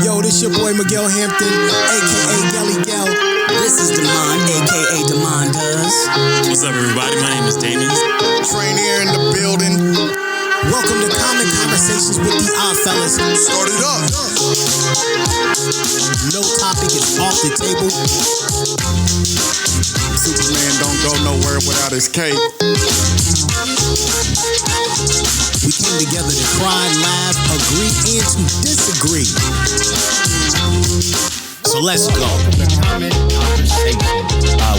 Yo, this your boy Miguel Hampton, a.k.a. Guelly. This is Damon, a.k.a. Damon Does. What's up, everybody? My name is Damon. Tranere in the building. Welcome to Common Conversations with the Odd Fellas. Start it up. No topic is off the table. Superman don't go nowhere without his cape. We came together to cry, laugh, agree, and to disagree. So let's go. Common Conversation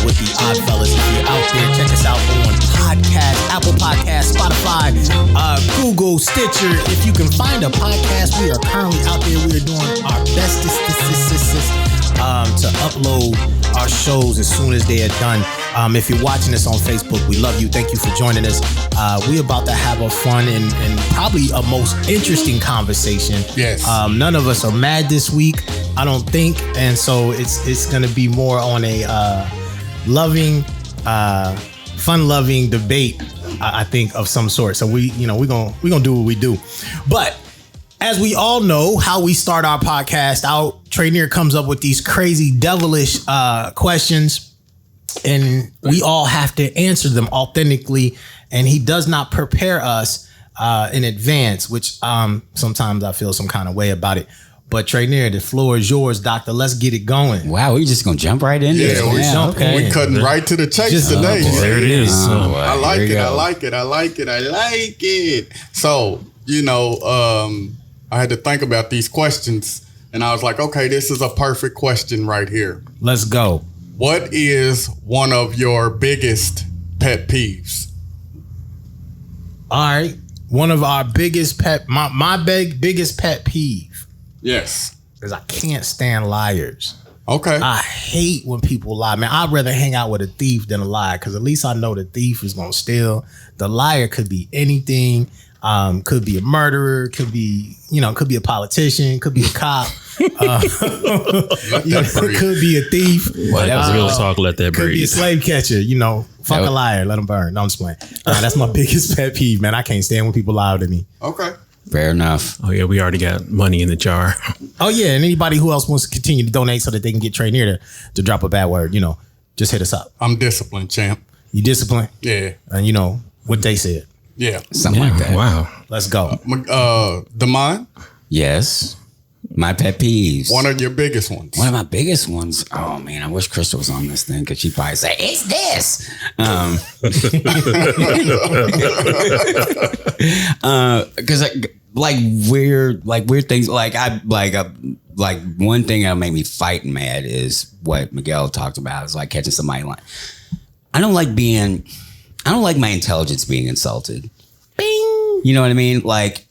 with the Odd Fellas. If you're out there, check us out on podcast, Apple Podcasts, Spotify, Google, Stitcher. If you can find a podcast, we are currently out there. We are doing our best to upload our shows as soon as they are done. If you're watching us on Facebook, we love you. Thank you for joining us. We're about to have a fun and probably a most interesting conversation. Yes. None of us are mad this week, I don't think, and so it's going to be more on a loving, fun-loving debate, I think, of some sort. So we're gonna do what we do, but. As we all know, how we start our podcast out, Tranere comes up with these crazy, devilish questions, and we all have to answer them authentically. And he does not prepare us in advance, which sometimes I feel some kind of way about it. But Tranere, the floor is yours, doctor. Let's get it going. Wow, we just gonna jump right in. Yeah, we cutting right to the chase today. There it is. I like it. So, I had to think about these questions, and I was like, okay, this is a perfect question right here. Let's go. What is one of your biggest pet peeves? All right. One of our biggest biggest pet peeve. Yes. Is I can't stand liars. Okay. I hate when people lie, man. I'd rather hang out with a thief than a liar, because at least I know the thief is going to steal. The liar could be anything. Could be a murderer, could be a politician, could be a cop, could be a thief. Well, that was real talk. Let that breathe. Could be a slave catcher. Fuck a liar, let them burn. No, I'm just playing. That's my biggest pet peeve, man. I can't stand when people lie to me. Okay. Fair enough. Oh yeah, we already got money in the jar. Oh yeah, and anybody who else wants to continue to donate so that they can get Tranere to drop a bad word, just hit us up. I'm disciplined, champ. You disciplined? Yeah. And what they said. Yeah. Something like that. Wow. Let's go. Damon? Yes. My pet peeves. One of your biggest ones. One of my biggest ones. Oh man, I wish Crystal was on this thing, because she'd probably say, it's this. Because weird things, like one thing that made me fight mad is what Miguel talked about, is like catching somebody lying. I don't like my intelligence being insulted. Bing. You know what I mean? Like,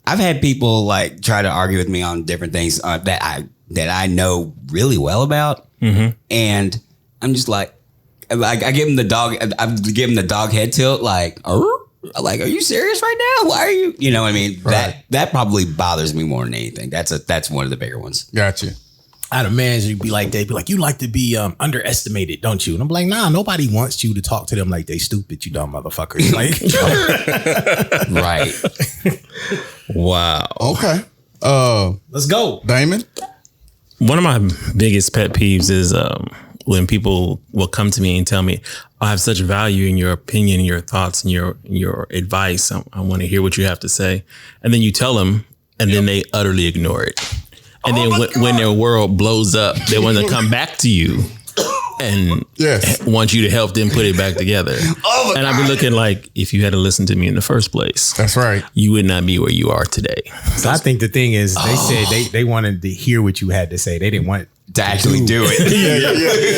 I've had people like try to argue with me on different things that I know really well about, and I'm just like I give him the dog head tilt, like, are you serious right now? Why are you? You know what I mean? Right. That probably bothers me more than anything. That's one of the bigger ones. Gotcha. I had a manager be like, you like to be underestimated, don't you? And I'm like, nah, nobody wants you to talk to them like they stupid, you dumb motherfucker. Like, right. Wow. Okay. Let's go. Damon? One of my biggest pet peeves is when people will come to me and tell me, I have such value in your opinion, your thoughts, and your advice. I want to hear what you have to say. And then you tell them, and then they utterly ignore it. And then when their world blows up, they want to come back to you and want you to help them put it back together. And I've been looking like, if you had to listen to me in the first place, that's right, you would not be where you are today. So I think the thing is, they said they wanted to hear what you had to say. They didn't want to actually do it.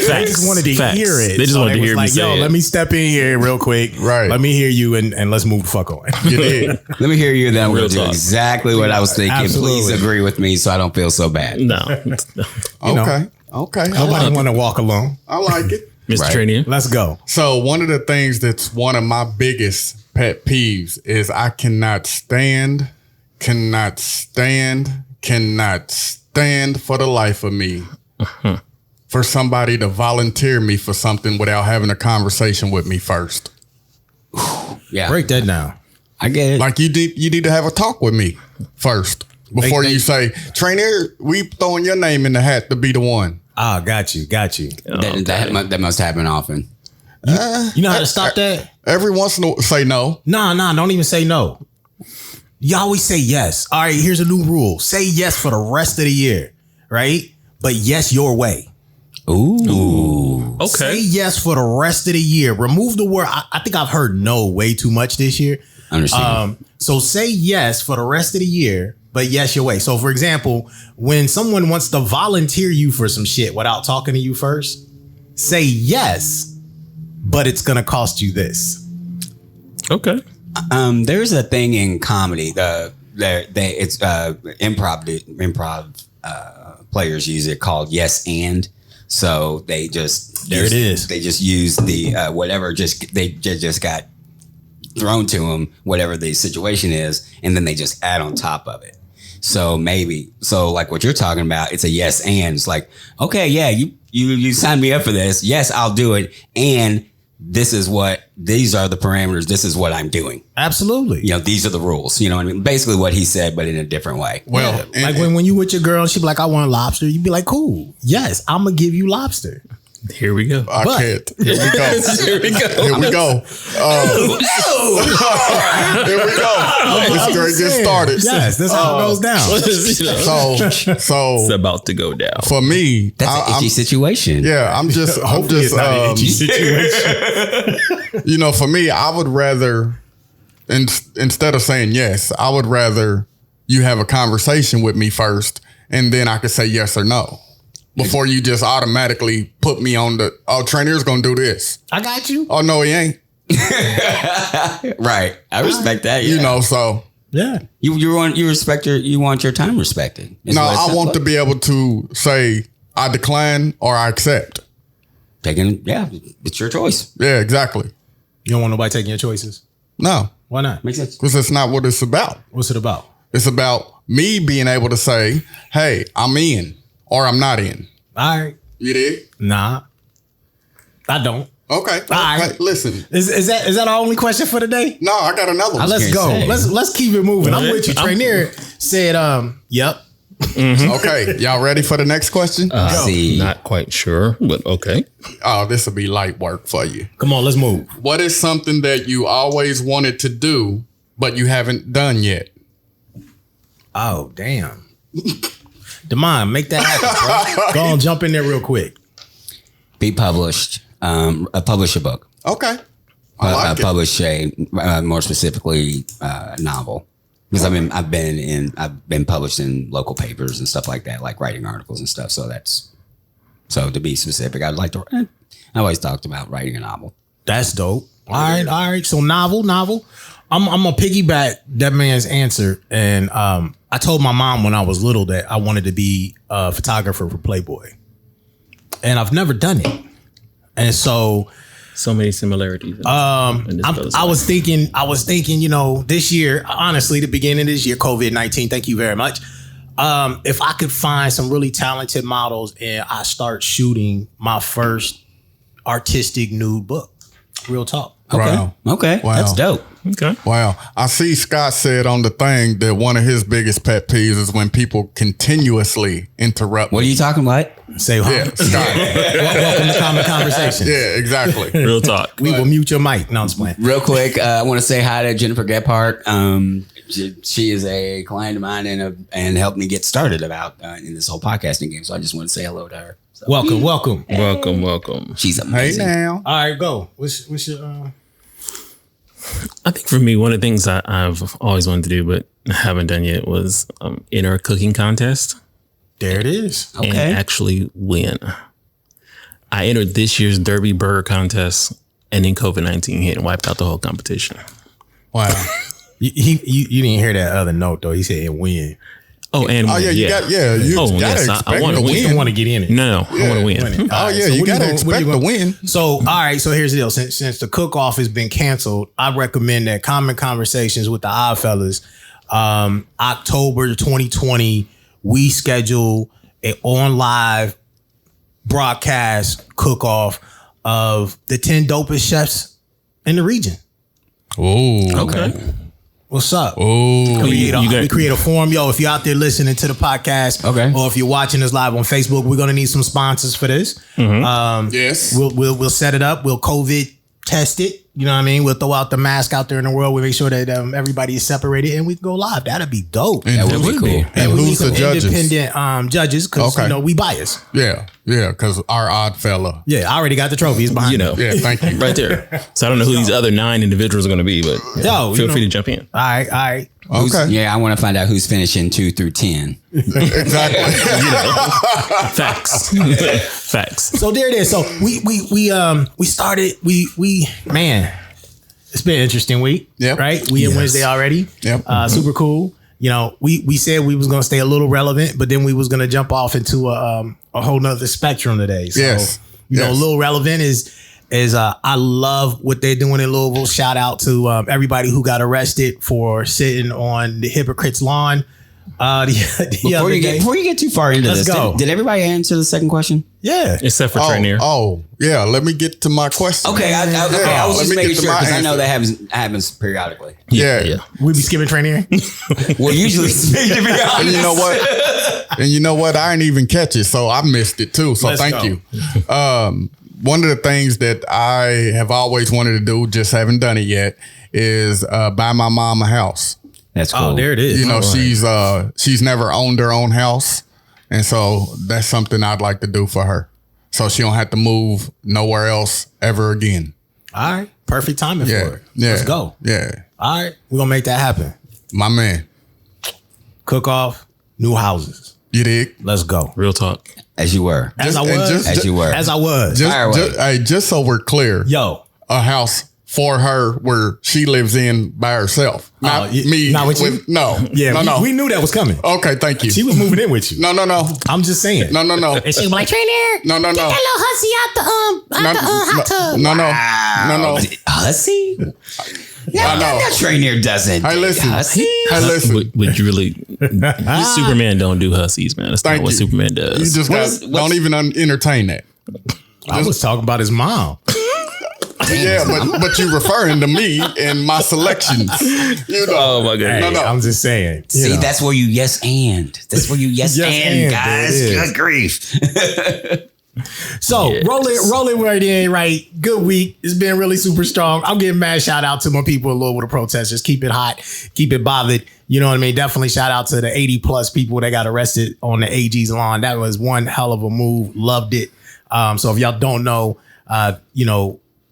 They just wanted to hear it. They just wanted to hear me say, yo, let me step in here real quick. Right. Let me hear you and let's move the fuck on. You did. Let me hear you, then we'll do exactly what I was thinking. Absolutely. Please agree with me so I don't feel so bad. No. Okay. Nobody want to walk alone. I like it. Mr. Tranere. Let's go. So one of the things that's one of my biggest pet peeves is I cannot stand for the life of me for somebody to volunteer me for something without having a conversation with me first. Yeah. Break that down. I get it. Like you need to have a talk with me first. before you say, Tranere, we throwing your name in the hat to be the one. Ah, got you. That must happen often. You know how to stop that? Every once in a while, say no. Nah, don't even say no. You always say yes. All right, here's a new rule. Say yes for the rest of the year, right? But yes your way. Ooh. Okay. Say yes for the rest of the year. Remove the word. I think I've heard no way too much this year. Understand. So say yes for the rest of the year, but yes your way. So for example, when someone wants to volunteer you for some shit without talking to you first, say yes, but it's gonna cost you this. Okay. There's a thing in comedy. It's improv players use it called yes and. So they just There it is. They just use the whatever they just got thrown to them, whatever the situation is, and then they just add on top of it. So like what you're talking about, it's a yes and. It's like, okay, yeah, you signed me up for this. Yes, I'll do it. And these are the parameters. This is what I'm doing. Absolutely. You know, these are the rules. You know what I mean? Basically what he said, but in a different way. Well, Yeah. Like when you with your girl, she be like, I want lobster. You be like, cool. Yes, I'm gonna give you lobster. Here we go. I can't. Here we go. Here we go. Here we go. Here we go. This straight just started. Yes, that's how it goes down. So It's about to go down. for me, That's an itchy situation. yeah, I'm just Hopefully it's not an itchy situation. you know, for me, I would rather instead of saying yes, I would rather you have a conversation with me first, and then I could say yes or no. Before you just automatically put me on Tranere's gonna do this. I got you. Oh no, he ain't. Right. I respect that. You Yeah. know, so Yeah. You want your time respected. Is no, what it I sounds want like. to be able to say I decline or I accept. It's your choice. Yeah, exactly. You don't want nobody taking your choices. No, Why not? Makes sense. because that's not what it's about. What's it about? It's about me being able to say, hey, I'm in or I'm not in. All right. You did? Nah. I don't. Okay. right. Okay, listen. Is that our only question for today? No, I got another one. Let's go. say. Let's keep it moving. I'm with you. Tranere said, yep. Okay, y'all ready for the next question? See. Not quite sure, but okay. Oh, this will be light work for you. Come on, let's move. What is something that you always wanted to do, but you haven't done yet? Oh, damn. Damon, make that happen, bro. Go on, jump in there real quick. Be published. Publish a book. Okay. I like it. Publish a more specifically novel. Because I've been published in local papers and stuff like that, like writing articles and stuff. So to be specific, I'd like to. I always talked about writing a novel. That's dope. All right. So novel. I'm gonna piggyback that man's answer, and I told my mom when I was little that I wanted to be a photographer for Playboy, and I've never done it. And so many similarities. I was thinking, you know, this year, honestly, the beginning of this year, COVID-19. Thank you very much. If I could find some really talented models and I start shooting my first artistic nude book, real talk. Okay. Wow. Okay. Wow. That's dope. Okay. Wow. I see Scott said on the thing that one of his biggest pet peeves is when people continuously interrupt. What are you talking about? Say, Yeah, Scott. welcome to Common Conversations. Yeah, exactly. Real talk. We will mute your mic. No, I'm just playing. Real quick, I want to say hi to Jennifer Gephardt. She is a client of mine and helped me get started in this whole podcasting game. So I just want to say hello to her. So, Welcome. Welcome. she's Hey amazing. now. All right, go. What's your I think for me, one of the things I've always wanted to do, but haven't done yet, was enter a cooking contest There it is. Okay. and actually win. I entered this year's Derby Burger Contest, and then COVID-19 hit and wiped out the whole competition. Wow. You didn't hear that other note though. He said win. Oh, and Oh win, yeah, you gotta yes, expect I want to to You win. don't want to get in it. No, I want to win. Oh yeah, you gotta expect to win. So, all right. So here's the deal. Since the cook off has been canceled, I recommend that Common Conversations with the Odd Fellas, October 2020, we schedule an on live broadcast cook off of the 10 dopest chefs in the region. Oh, Okay. What's up? Oh, We create a forum. Yo, if you're out there listening to the podcast, Okay. or if you're watching us live on Facebook, we're gonna need some sponsors for this. yes. We'll set it up. We'll COVID test it. You know what I mean? We'll throw out the mask out there in the world. We'll make sure that everybody is separated, and we can go live. That'd be dope. And That would be cool. And we need who's the some judges? independent judges, because Okay. we bias. Yeah, because our odd fella. Yeah, I already got the trophies behind You know, Yeah, thank you. right there. So I don't know who these other 9 individuals are going to be, but Yo, feel free to jump in. All right. Okay, Yeah, I want to find out who's finishing 2 through 10. exactly. Facts. Facts. So there it is. So we started. Man, it's been an interesting week. Yep. Right. We in Wednesday already. Yep. Super cool. We said we was gonna stay a little relevant, but then we was gonna jump off into a whole nother spectrum today. So, Yes. a Yes. little relevant is I love what they're doing in Louisville. Shout out to everybody who got arrested for sitting on the hypocrite's lawn. The other day. Before you get too far into Let's this, go. did everybody answer the second question? Yeah. Except for Tranere. Yeah. Let me get to my question. Okay, I was let just me making get to sure my because I know answer. that happens periodically. Yeah. We be skipping Tranere. Well, usually, to be honest. And you know what? And you know what? I didn't even catch it, so I missed it too. So Let's thank go. you. One of the things that I have always wanted to do, just haven't done it yet, is buy my mom a house. That's cool. Oh, there it is. You know, she's never owned her own house, and so that's something I'd like to do for her, so she don't have to move nowhere else ever again. All right. Perfect timing Yeah, for it. yeah. Let's go. Yeah, All right. We're going to make that happen. my man. Cook off, new houses. You dig? Let's go. Real talk. As you were. As I and was. As you were. As I was. Fire away. Just so we're clear, Yo. a house for her where she lives in by herself, not me. Not with you? No, Yeah, no. we knew that was coming. Okay, thank you. She was moving in with you. No. I'm just saying. No. And she was like, Tranere, No. get that little hussy out the hot tub. No. Hussy? I know. That Tranere doesn't. Hey, listen. Hussy? Hey, listen. Would you really? Superman don't do hussies, man. That's Thank not what you. Superman You does. just don't even entertain that. I was talking about his mom. Yeah, but you referring to me and my selections. You know. Oh my god. No. I'm just saying. See, that's where you yes and. That's where you yes, Yes and, and, guys. there it is. Good grief. So Yes. rolling right in, right? Good week. It's been really super strong. I'm getting mad shout out to my people in Louisville, the protesters. Keep it hot, keep it bothered. You know what I mean? Definitely shout out to the 80 plus people that got arrested on the AG's lawn. That was one hell of a move. Loved it. So if y'all don't know,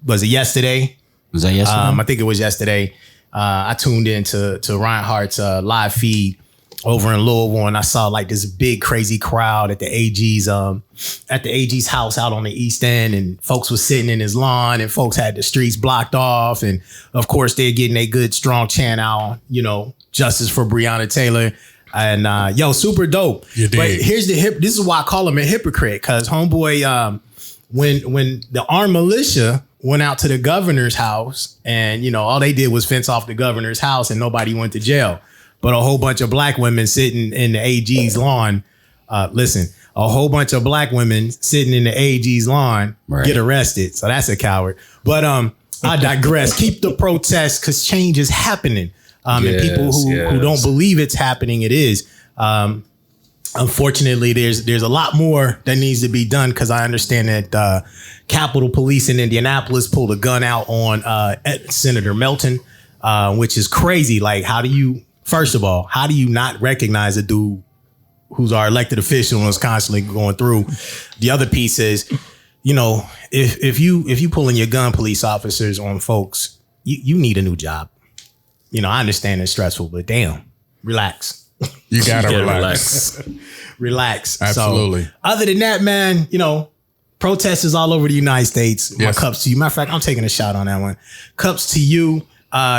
was it yesterday? Was that yesterday? I think it was yesterday. I tuned into Reinhardt's live feed over in Louisville, and I saw like this big crazy crowd at the AG's house out on the East End, and folks was sitting in his lawn, and folks had the streets blocked off, and of course they're getting a good strong chant out, justice for Breonna Taylor. And super dope. You dig. But here's this is why I call him a hypocrite, because homeboy, when the armed militia went out to the governor's house, and all they did was fence off the governor's house, and nobody went to jail. But a whole bunch of black women sitting in the AG's lawn. A whole bunch of black women sitting in the AG's lawn get arrested. So that's a coward. But I digress. Keep the protests, because change is happening. And people who don't believe it's happening, it is. Unfortunately, there's a lot more that needs to be done, because I understand that Capitol Police in Indianapolis pulled a gun out on Senator Melton, which is crazy. Like, first of all, how do you not recognize a dude who's our elected official and is constantly going through? The other piece is, if you pulling your gun, police officers, on folks, you need a new job. I understand it's stressful, but damn, relax. You gotta relax. Relax. Absolutely. So, other than that, man, protesters all over the United States. My Yes. cups to you. Matter of fact, I'm taking a shot on that one. Cups to you.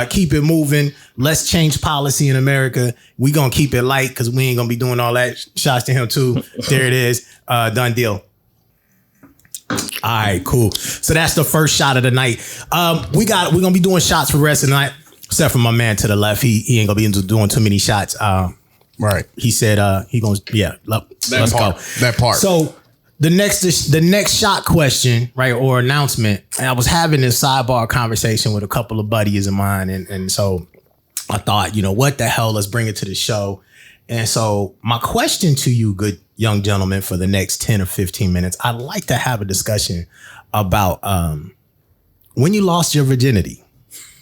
Keep it moving. Let's change policy in America. We gonna keep it light, because we ain't gonna be doing all that. Shots to him too. There it is. Done deal. All right, cool. So that's the first shot of the night. We're gonna be doing shots for the rest of the night, except for my man to the left. He ain't gonna be doing too many shots. Right. He said he gonna let's part. go. That part. So the next shot question, right, or announcement, and I was having this sidebar conversation with a couple of buddies of mine, and so I thought, what the hell? Let's bring it to the show. And so my question to you, good young gentlemen, for the next 10 or 15 minutes, I'd like to have a discussion about when you lost your virginity.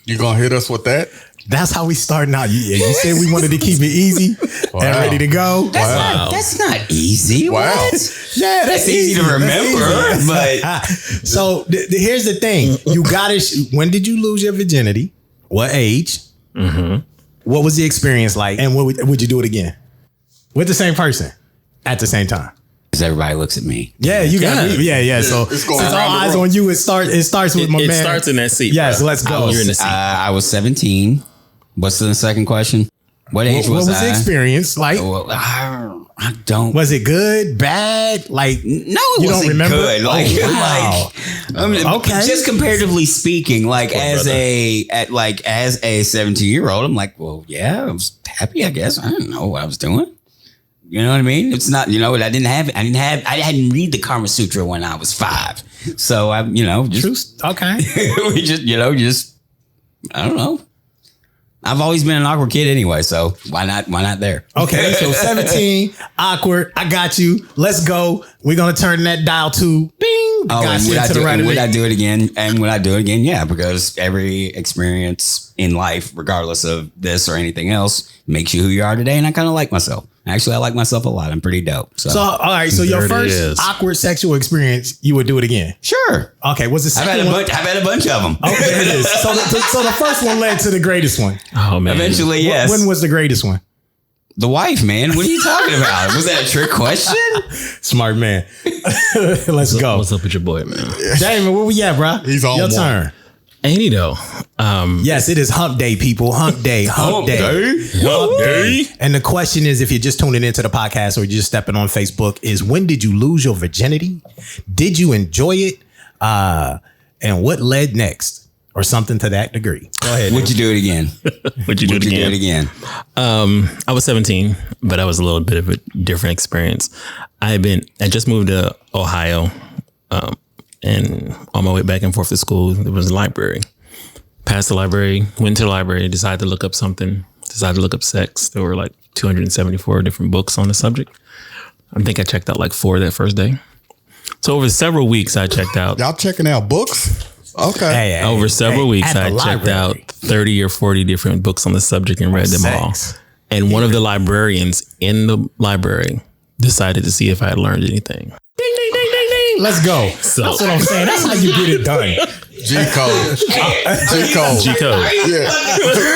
You gonna hit us with that? That's how we starting out. You said we wanted to keep it easy and ready to go. That's not easy. Wow. What? Yeah, That's easy to remember. But so here's the thing. You got it. When did you lose your virginity? What age? Mm-hmm. What was the experience like? And would you do it again? With the same person at the same time? because everybody looks at me. Yeah, you got me. Yeah. So since all eyes on you, it starts with my man. It starts in that seat. Yes, bro. let's go. You're in the seat. I was 17. What's the second question? What age What was was I? the experience like? Well, I don't. Was it good, bad? Like, No, it you don't wasn't remember? good. Like, Oh, wow. Okay. Just comparatively speaking, like as a 17-year-old, I'm like, well, yeah, I was happy. I guess I didn't know what I was doing. You know what I mean? It's not, I didn't read the Kama Sutra when I was 5. So I, just Okay. we just I don't know. I've always been an awkward kid anyway, so why not there? Okay, so 17, awkward. I got you. Let's go. We're gonna turn that dial to bing. Oh, Got and you to the right of would me. I do it again? And would I do it again? Yeah, because every experience in life, regardless of this or anything else, makes you who you are today. And I kind of like myself. Actually, I like myself a lot. I'm pretty dope. So all right. So There your it first is. awkward sexual experience, you would do it again. sure. Okay. Was the I've second one? I've had a bunch of them. Okay, there it is. So the first one led to the greatest one. Oh man. Eventually, yes. When was the greatest one? The wife, man. What are you talking about? Was that a trick question? Smart man. Let's go. What's up with your boy, man? Damon, where we at, bro? He's on your one. turn. Ain't he though? Yes, it is hump day, people. Hump day. Hump day. Hump day. And the question is, if you're just tuning into the podcast or you're just stepping on Facebook, is when did you lose your virginity? Did you enjoy it? And what led next? Or something to that degree. Go ahead. Would you do it again? Would you do Would it you do it again? again? I was 17, but I was a little bit of a different experience. I just moved to Ohio, and on my way back and forth to school, there was a library. Passed the library, went to the library, decided to look up something, decided to look up sex. There were like 274 different books on the subject. I think I checked out like 4 that first day. So over several weeks, I checked out. Y'all checking out books? Okay. Over several weeks, at I the checked library. out 30 or 40 different books on the subject and read them all. Sex. And one of the librarians in the library decided to see if I had learned anything. Ding, ding, ding, ding, ding. Let's go. So- That's what I'm saying. That's how you get it done. G code. G code. G code.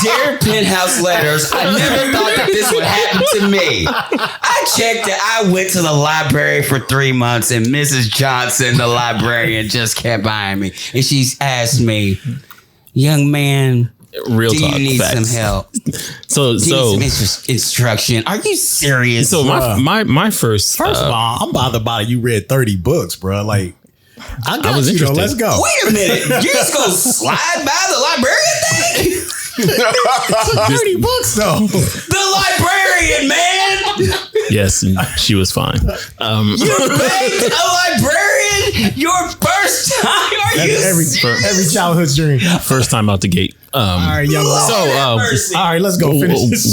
Dear Penthouse Letters, I never thought that this would happen to me. I checked it. I went to the library for 3 months, and Mrs. Johnson, the librarian, just kept behind me. And she's asked me, young man, Real do talk. you need facts. some help? So Do you need some instruction? Are you serious? so my first First of all, I'm bothered by it. You read 30 books, bro. Like, I got was you, though. interested. Let's go. Wait a minute. You just gonna slide by the librarian thing? 30 books, though. The librarian, man! yes, and she was fine. You begged a librarian your first time? Are you Every childhood's dream. First time out the gate. All right, young man. So All right, let's go. Finish this.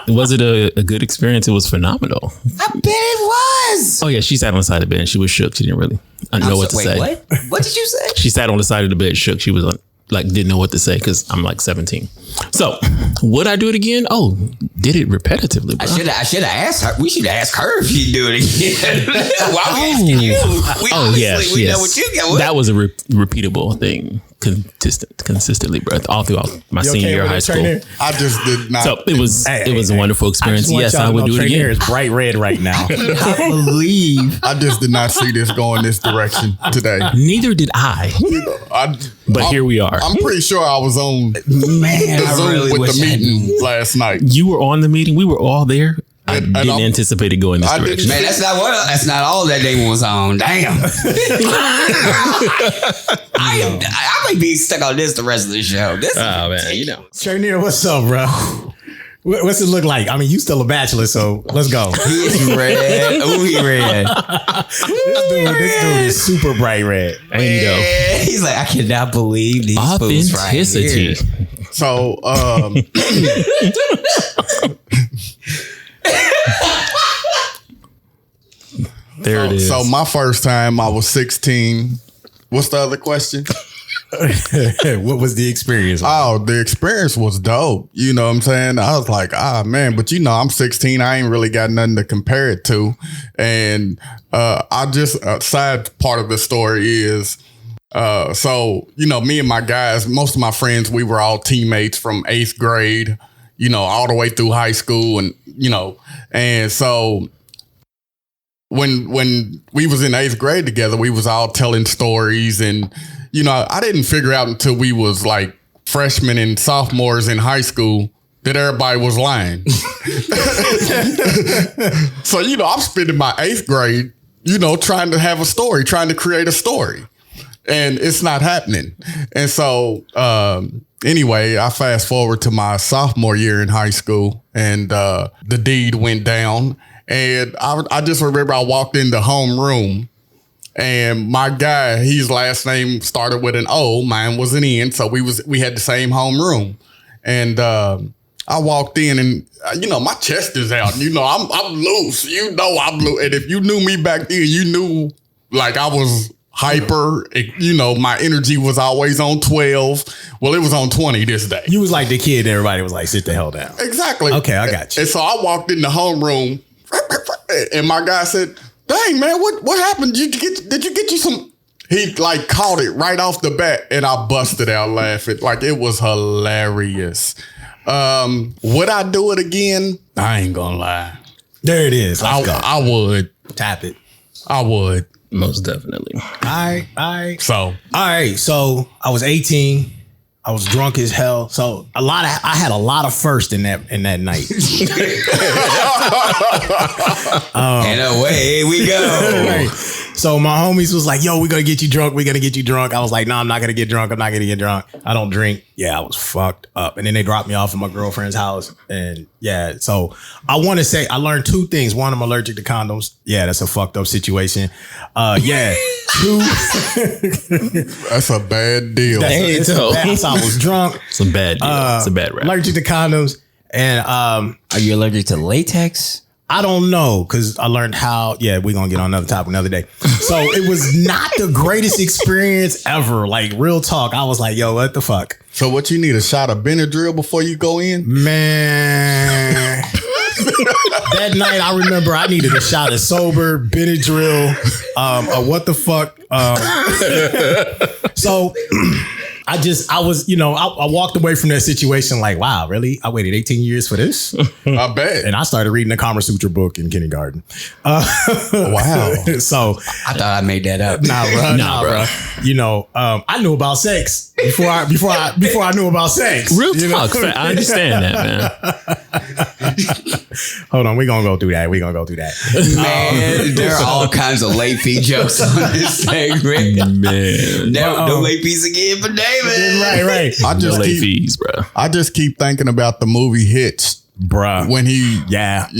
was it a good experience? It was phenomenal. I bet it was. Oh yeah, she sat on the side of the bed and she was shook. She didn't really know what to say. What? What did you say? She sat on the side of the bed, shook. She was didn't know what to say because I'm like 17. So would I do it again? Oh, did it repetitively, bro? I should have asked her. We should ask her if she'd do it again. Why are we asking you? We obviously know what you got. That was a repeatable thing consistently, bro, all throughout my You senior okay year of with high it, school. Tranere? I just did not. So it was a wonderful experience. Yes, I would do it again. Is bright red right now. I believe. I just did not see this going this direction today. Neither did I. But here we are. I'm pretty sure I was on Man, the I Zoom really with wish the I had meeting last night. You were on the meeting. We were all there. I And didn't I'm- anticipate it going this I didn't- direction. Man, that's not all that Damon was on. Damn. I might be stuck on this the rest of the show. This Oh man, Tranere, what's up, bro? What's it look like? I mean, you still a bachelor, so let's go. He's red. Ooh, he red. This dude is super bright red. There you go. He's like, I cannot believe these fools right Authenticity. here. So, There it is. so my first time, I was 16. What's the other question? What was the experience like? Oh, the experience was dope. You know what I'm saying? I was like, man, but I'm 16. I ain't really got nothing to compare it to. And I just, side part of the story is, so, me and my guys, most of my friends, we were all teammates from 8th grade, all the way through high school. And, and so when we was in 8th grade together, we was all telling stories. And, I didn't figure out until we was like freshmen and sophomores in high school that everybody was lying. So, I'm spending my 8th grade, trying to have a story, trying to create a story. And it's not happening. And so, anyway, I fast forward to my sophomore year in high school, and the deed went down. And I just remember I walked in the homeroom, and my guy, his last name started with an O, mine was an N, so we had the same homeroom. And I walked in, and my chest is out. I'm loose. I'm loose. And if you knew me back then, you knew like I was hyper. My energy was always on 12. Well, it was on 20 this day. You was like the kid. Everybody was like, sit the hell down. Exactly. Okay, I got you. And so I walked in the homeroom, and my guy said, "Dang, man, what happened? Did you get you some?" He like caught it right off the bat, and I busted out laughing. Like, it was hilarious. Would I do it again? I ain't gonna lie. There it is. I would. Tap it. I would. Most definitely. All right. So So I was 18. I was drunk as hell. So I had a lot of first in that night. And away we go. Right. So my homies was like, yo, we're going to get you drunk. We're going to get you drunk. I was like, no, I'm not going to get drunk. I'm not going to get drunk. I don't drink. Yeah, I was fucked up. And then they dropped me off at my girlfriend's house. And yeah, so I want to say I learned two things. One, I'm allergic to condoms. Yeah, that's a fucked up situation. Yeah. Two. that's a bad deal. So I was drunk. It's a bad deal. It's a bad rap. Allergic to condoms. And are you allergic to latex? I don't know, because I learned how. Yeah, we're going to get on another topic another day. So it was not the greatest experience ever. Like, real talk. I was like, yo, what the fuck? So what, you need a shot of Benadryl before you go in? Man. That night, I remember I needed a shot of sober, Benadryl, a what the fuck. So I walked away from that situation like, wow, really? I waited 18 years for this? I bet. And I started reading the Kama Sutra book in kindergarten. Wow. So I thought I made that up. Nah, bro. I knew about sex before I knew about sex. Real talk. I understand that, man. Hold on, we're gonna go through that. Man, there are all kinds of late fee jokes on this segment. Man. No late fees again for Damon. Right. No late fees, bro. I just keep thinking about the movie Hitch, bruh. when he, and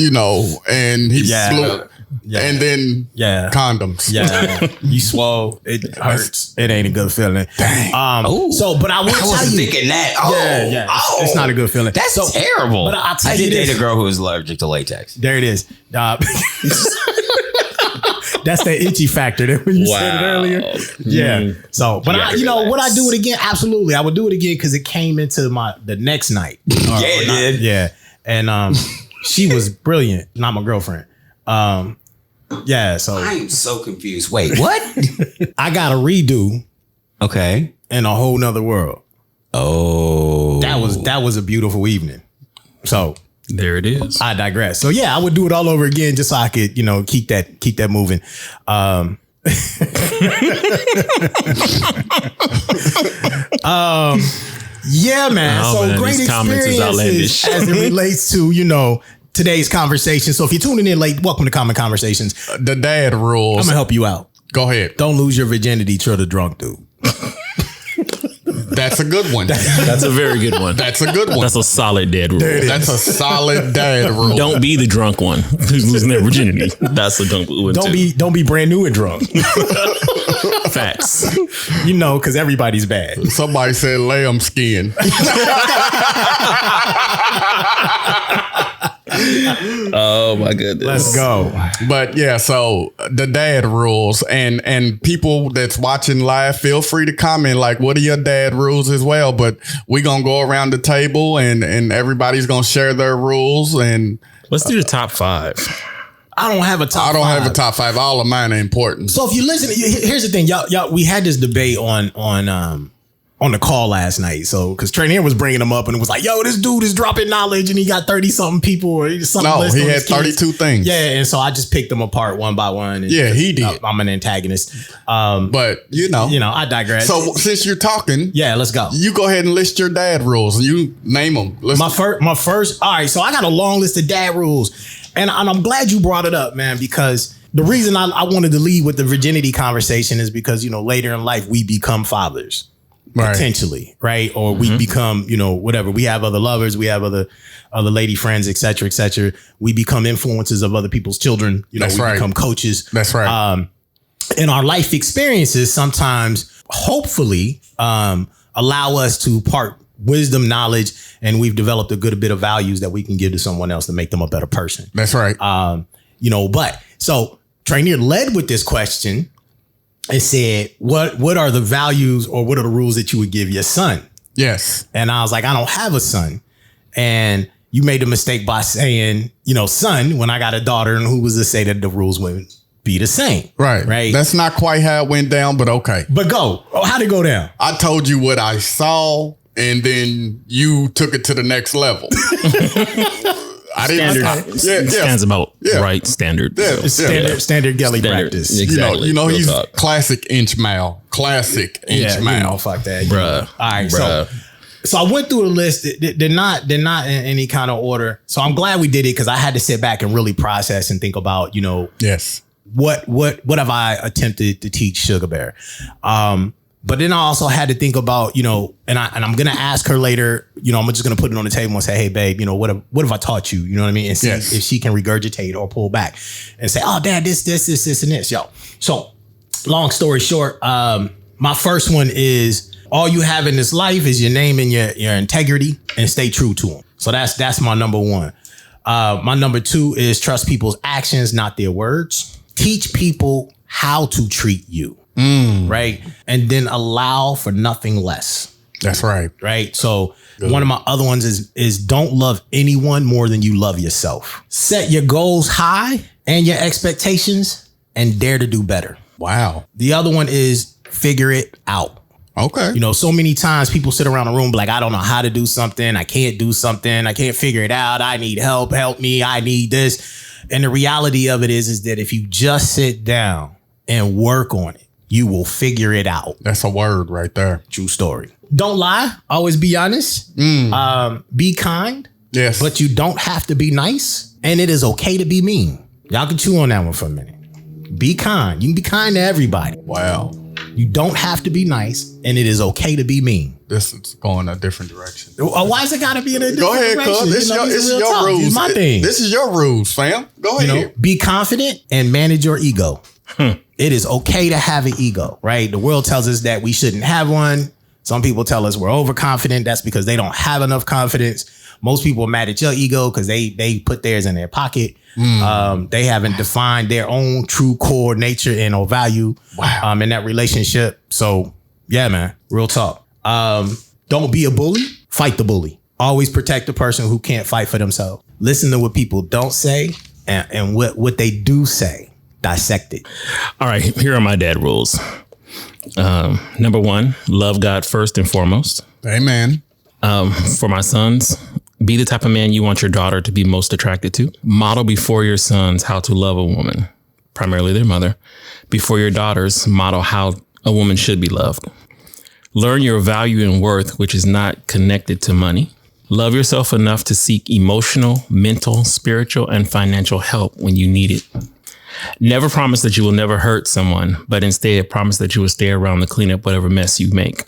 he flew. Yeah. And then condoms. Yeah. You swole. It hurts. It ain't a good feeling. Dang. But I wasn't thinking that. Yeah. It's not a good feeling. That's terrible. But I'll tell I you did this. date a girl who was allergic to latex. There it is. That's that itchy factor that when you said it earlier. Yeah. So, but would I do it again? Absolutely. I would do it again because it came into the next night. It did. Yeah. And she was brilliant. Not my girlfriend. So I'm so confused. Wait, what? I got a redo. Okay. In a whole nother world. Oh. That was a beautiful evening. So there it is. I digress. So yeah, I would do it all over again just so I could, keep that moving. Yeah, man. So great experiences as it relates to, today's conversation. So if you're tuning in late, welcome to Common Conversations. The dad rules. I'm gonna help you out. Go ahead. Don't lose your virginity to the drunk dude. That's a good one. That's a very good one. That's a good one. That's a solid dad rule. That's a solid dad rule. Don't be the drunk one who's losing their virginity. That's a drunk one too. Don't be brand new and drunk. Facts. Because everybody's bad. Somebody said lamb skin. Oh my goodness. Let's go. But yeah, so the dad rules, and people that's watching live, feel free to comment like, what are your dad rules as well? But we gonna go around the table and everybody's gonna share their rules, and Let's do the top 5. I don't have a top. I don't five. have a top 5. All of mine are important. So if you listen, here's the thing, y'all. We had this debate on the call last night. So because Tranere was bringing them up and it was like, yo, this dude is dropping knowledge and he got 30 something people or something. No, he had 32 things. Yeah, and so I just picked them apart one by one. And Yeah, he did. I'm an antagonist. But I digress. So since you're talking, yeah, let's go. you go ahead and list your dad rules. You name them. My first. All right, so I got a long list of dad rules, and I'm glad you brought it up, man, because the reason I wanted to lead with the virginity conversation is because later in life we become fathers. Right. Potentially, right? Or we become, whatever. We have other lovers, we have other lady friends, et cetera, et cetera. We become influences of other people's children. That's we right. become coaches. That's right. And our life experiences sometimes, hopefully, allow us to part wisdom, knowledge, and we've developed a good bit of values that we can give to someone else to make them a better person. That's right. But so Tranere led with this question and said, what are the values or what are the rules that you would give your son? Yes. And I was like, I don't have a son. And you made a mistake by saying, son, when I got a daughter, and who was to say that the rules wouldn't be the same? Right. Right. That's not quite how it went down, but okay. But go. How'd it go down? I told you what I saw, and then you took it to the next level. I didn't. Stands about right standard. Yeah. Standard Guelly practice. Exactly. He's classic inch mile. Classic inch mile. Fuck that. Bruh. All right. Bruh. So I went through the list. They're not in any kind of order. So I'm glad we did it because I had to sit back and really process and think about, Yes. what have I attempted to teach Sugar Bear? But then I also had to think about, and I'm going to ask her later, I'm just going to put it on the table and say, hey, babe, what have I taught you? You know what I mean? And see if she can regurgitate or pull back and say, oh, dad, this, and this, yo. So long story short, my first one is all you have in this life is your name and your integrity, and stay true to them. So that's my number one. My number 2 is trust people's actions, not their words. Teach people how to treat you. Right. And then allow for nothing less. That's right. Right. So one of my other ones is don't love anyone more than you love yourself. Set your goals high and your expectations and dare to do better. Wow. The other one is figure it out. Okay. So many times people sit around a room like, I don't know how to do something. I can't do something. I can't figure it out. I need help. Help me. I need this. And the reality of it is that if you just sit down and work on it, you will figure it out. That's a word right there. True story. Don't lie. Always be honest. Be kind. Yes. But you don't have to be nice. And it is okay to be mean. Y'all can chew on that one for a minute. Be kind. You can be kind to everybody. Wow. You don't have to be nice. And it is okay to be mean. This is going a different direction. Why is it got to be in a different Go ahead, direction? cuz. This is your rules. This is my thing. This is your rules, fam. Go ahead. Be confident and manage your ego. It is okay to have an ego, right? The world tells us that we shouldn't have one. Some people tell us we're overconfident. That's because they don't have enough confidence. Most people are mad at your ego because they put theirs in their pocket. They haven't defined their own true core nature and or value in that relationship. So yeah, man, real talk. Don't be a bully. Fight the bully. Always protect the person who can't fight for themselves. Listen to what people don't say and what they do say. Dissect it. All right, here are my dad rules. Number 1, love God first and foremost. Amen. For my sons, be the type of man you want your daughter to be most attracted to. Model before your sons how to love a woman, primarily their mother. Before your daughters, model how a woman should be loved. Learn your value and worth, which is not connected to money. Love yourself enough to seek emotional, mental, spiritual, and financial help when you need it. Never promise that you will never hurt someone, but instead promise that you will stay around to clean up whatever mess you make.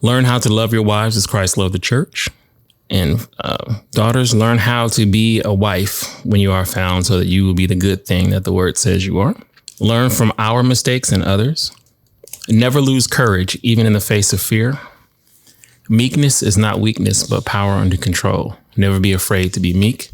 Learn how to love your wives as Christ loved the church. And daughters, learn how to be a wife when you are found so that you will be the good thing that the word says you are. Learn from our mistakes and others. Never lose courage, even in the face of fear. Meekness is not weakness, but power under control. Never be afraid to be meek.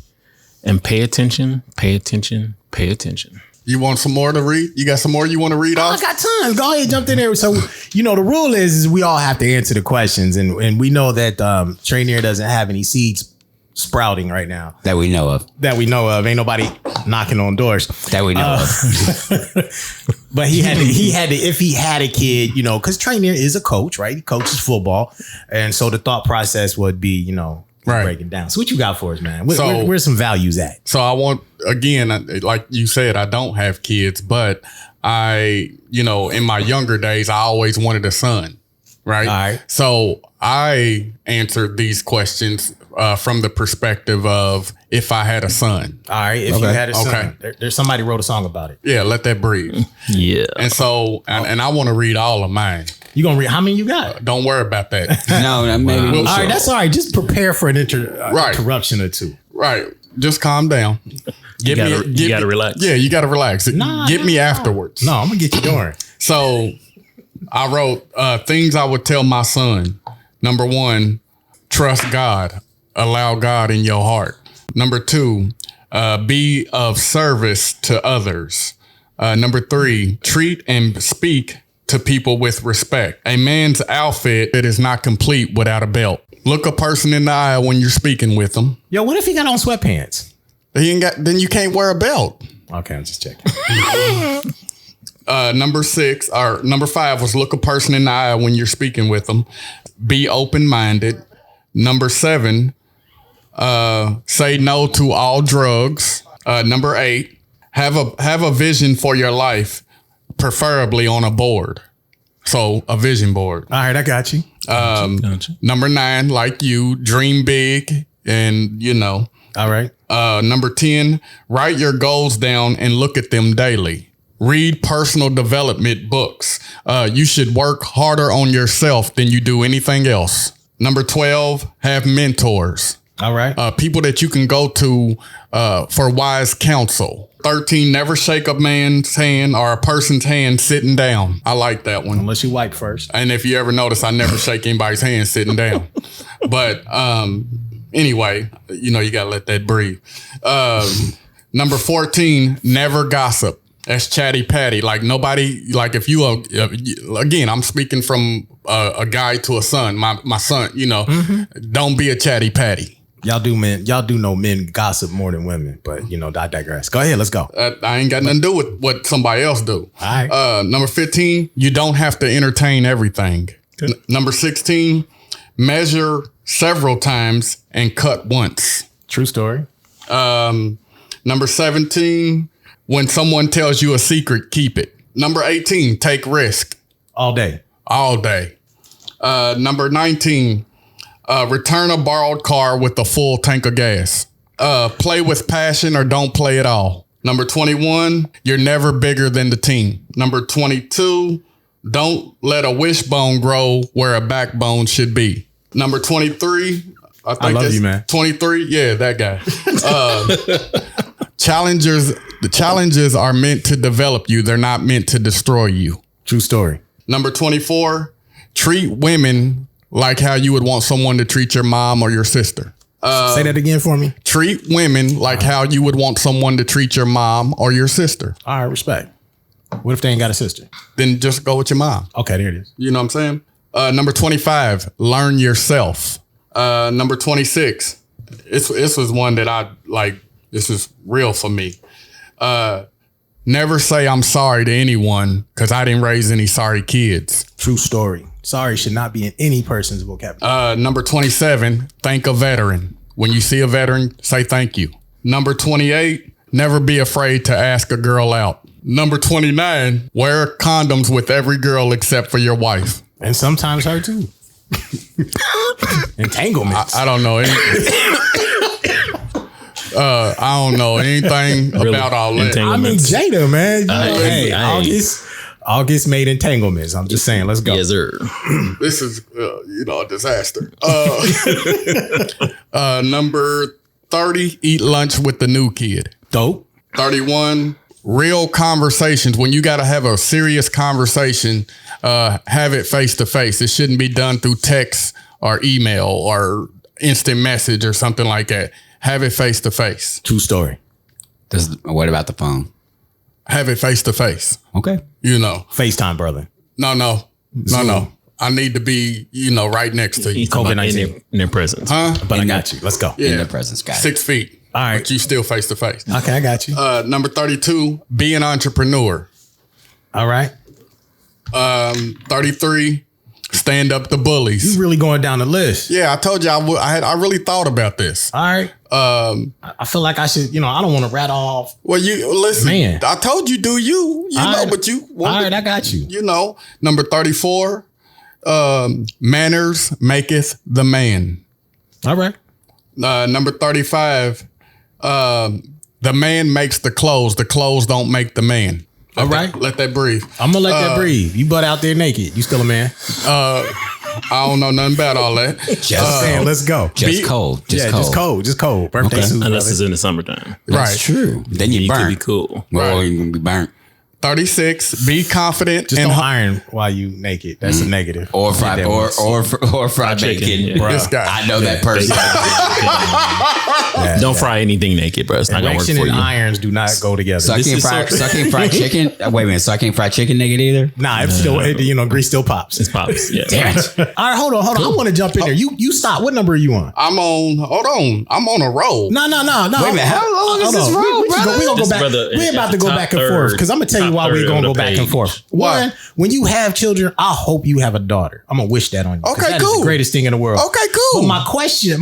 And pay attention, pay attention, pay attention. You want some more to read? You got some more you want to read off? I got tons. Go ahead, jump in there. So, the rule is we all have to answer the questions. And we know that Tranere doesn't have any seeds sprouting right now. That we know of. Ain't nobody knocking on doors. That we know of. But he had to, if he had a kid, because Tranere is a coach, right? He coaches football. And so the thought process would be, right. breaking down. So what you got for us, man? Where's some values at? So I want, again, like you said, I don't have kids, but I, in my younger days, I always wanted a son. Right. All right. So I answered these questions from the perspective of if I had a son. All right. If you had a son, there's somebody wrote a song about it. Yeah. Let that breathe. Yeah. And so, and I want to read all of mine. You gonna read? How many you got? Don't worry about that. No, maybe. All right, that's all right. Just prepare for an interruption or two. Right. Just calm down. You gotta relax. Yeah, you gotta relax. Get me afterwards. No, I'm gonna get you going. So I wrote things I would tell my son. Number 1, trust God. Allow God in your heart. Number 2, be of service to others. Number 3, treat and speak to people with respect. A man's outfit is not complete without a belt. Look a person in the eye when you're speaking with them. Yo, what if he got on sweatpants? Then you can't wear a belt. Okay, I'm just checking. Number 5 was look a person in the eye when you're speaking with them. Be open-minded. Number 7, say no to all drugs. Number 8, have a vision for your life. Preferably on a board. So a vision board. All right, I got you. Gotcha. Number 9, like you, dream big and All right. Number 10, write your goals down and look at them daily. Read personal development books. You should work harder on yourself than you do anything else. Number 12, have mentors. All right. People that you can go to for wise counsel. 13, never shake a man's hand or a person's hand sitting down. I like that one. Unless you wipe first. And if you ever notice, I never shake anybody's hand sitting down. But anyway, you got to let that breathe. Number 14, never gossip. That's chatty patty. Like nobody, like if you, again, I'm speaking from a guy to a son, my son, don't be a chatty patty. Y'all do know men gossip more than women, but I digress. Go ahead, let's go. I ain't got nothing to do with what somebody else do. All right. Number 15, you don't have to entertain everything. Number 16, measure several times and cut once. True story. Number 17, when someone tells you a secret, keep it. Number 18, take risk. All day. Number 19, return a borrowed car with a full tank of gas. Play with passion or don't play at all. Number 21, you're never bigger than the team. Number 22, don't let a wishbone grow where a backbone should be. Number 23, I love you, man. 23, yeah, that guy. The challenges are meant to develop you. They're not meant to destroy you. True story. Number 24, treat women like how you would want someone to treat your mom or your sister. Say that again for me. Treat women like how you would want someone to treat your mom or your sister. All right, respect. What if they ain't got a sister? Then just go with your mom. Okay, there it is. You know what I'm saying? Number 25, learn yourself. Number 26, this was one that I like. This is real for me. Never say I'm sorry to anyone because I didn't raise any sorry kids. True story. Sorry should not be in any person's vocabulary. Number 27, thank a veteran. When you see a veteran, say thank you. Number 28, never be afraid to ask a girl out. Number 29, wear condoms with every girl except for your wife. And sometimes her too. Entanglements. I don't know. I don't know anything really about all that. I mean, Jada, man. Hey, August. August made entanglements. I'm just saying, let's go. Yes, sir. This is, a disaster. Number 30, eat lunch with the new kid. Dope. 31, real conversations. When you got to have a serious conversation, have it face to face. It shouldn't be done through text or email or instant message or something like that. Have it face to face. True story. What about the phone? Have it face to face. Okay. FaceTime, brother. No. I need to be, right next to you. COVID-19. In their presence. But I got you. Let's go. Yeah. In the presence, guy. 6 feet. All right. But you still face to face. Okay, I got you. Number 32, be an entrepreneur. All right. 33, stand up to bullies. You really going down the list. Yeah, I told you I really thought about this. All right. I feel like I should, I don't want to rattle off. Well, you listen. Man. I told you, do you? All right. But you. All right, I got you. Number 34, manners maketh the man. All right. Number 35, the man makes the clothes don't make the man. All right. Let that breathe. I'm gonna let that breathe. You butt out there naked. You still a man. I don't know nothing about all that. Just Saying, let's go. Just cold. Just cold. Just cold. Birthday suit. Unless brother. it's in the summertime. Right. That's true. Then you Could burn. be cool. Well, Right. you're gonna be burnt. 36, be confident Just and don't iron while you naked. That's a negative. Or fried That or was- fried chicken, bacon. yeah. This guy. I know that person. Don't fry anything naked, bro. It's not gonna work Erection for and you. irons do not go together. So I can't fry chicken. Wait a minute. So I can't fry chicken naked either. Nah, it's still, grease still pops. It's pops. Yeah. Damn it. All right, hold on. I want to jump in there. You stop. What number are you on? I'm on a roll. No. Wait a minute. How long is this roll, brother? We gonna go This back. brother We're about to go top back and forth because I'm gonna tell you top why we're third gonna on go the back and page. forth. Why? One, when you have children, I hope you have a daughter. I'm gonna wish that on you. 'cause Okay, that is cool. the greatest thing in the world. Okay, cool. But my question,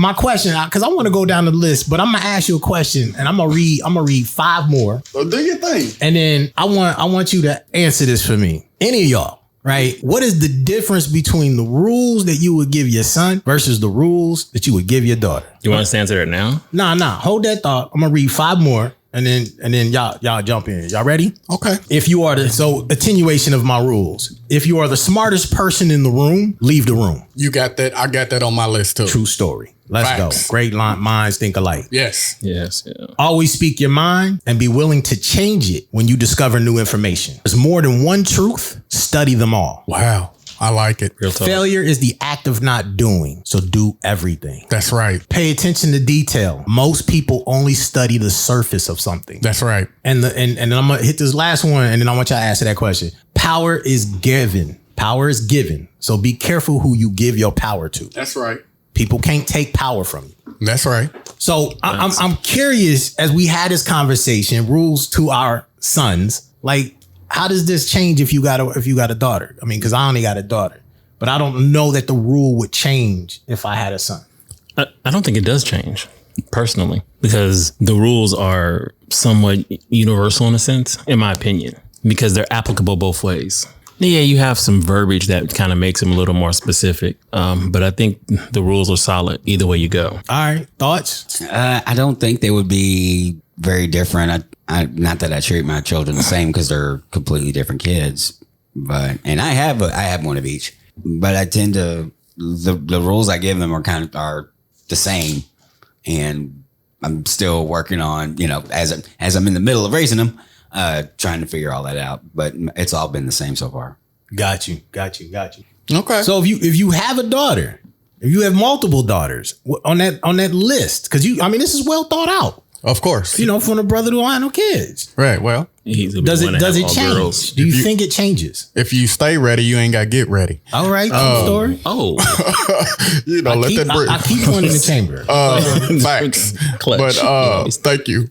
because I want to go down the list, but I'm gonna ask you a question, and I'm gonna read 5 more, So do your thing. and then I want you to answer this for me. Any of y'all, right? What is the difference between the rules that you would give your son versus the rules that you would give your daughter? You want us to answer it now? Nah. Hold that thought. I'm gonna read 5 more, and then y'all jump in. Y'all ready? Okay. If you are attenuation of my rules. If you are the smartest person in the room, leave the room. You got that. I got that on my list too. True story. Let's Facts. go. Great line. Minds think alike. Yes. Yes. Yeah. Always speak your mind and be willing to change it when you discover new information. There's more than one truth. Study them all. Wow. I like it. Real talk. Failure is the act of not doing. So do everything. That's right. Pay attention to detail. Most people only study the surface of something. That's right. And then I'm gonna hit this last one, and then I want y'all to answer that question. Power is given. Power is given. So be careful who you give your power to. That's right. People can't take power from you. That's right. So I'm curious, as we had this conversation, rules to our sons. Like, how does this change if you got a daughter? I mean, because I only got a daughter, but I don't know that the rule would change if I had a son. I don't think it does change personally because the rules are somewhat universal in a sense, in my opinion, because they're applicable both ways. Yeah, you have some verbiage that kind of makes them a little more specific, but I think the rules are solid either way you go. All right, thoughts? I don't think they would be very different. I not that I treat my children the same because they're completely different kids, but I have one of each. But I tend to the rules I give them are the same, and I'm still working on as I'm in the middle of raising them, trying to figure all that out. But it's all been the same so far. Got you. Okay. So if you have a daughter, if you have multiple daughters on that list, because this is well thought out. Of course. From the brother who I no kids. Right. Well, Does it change? Girls. Do you think it changes? if you stay ready, you ain't got to get ready. All right, true story. Oh, Let that breathe. I keep one in the chamber. Facts. Clutch. But thank you.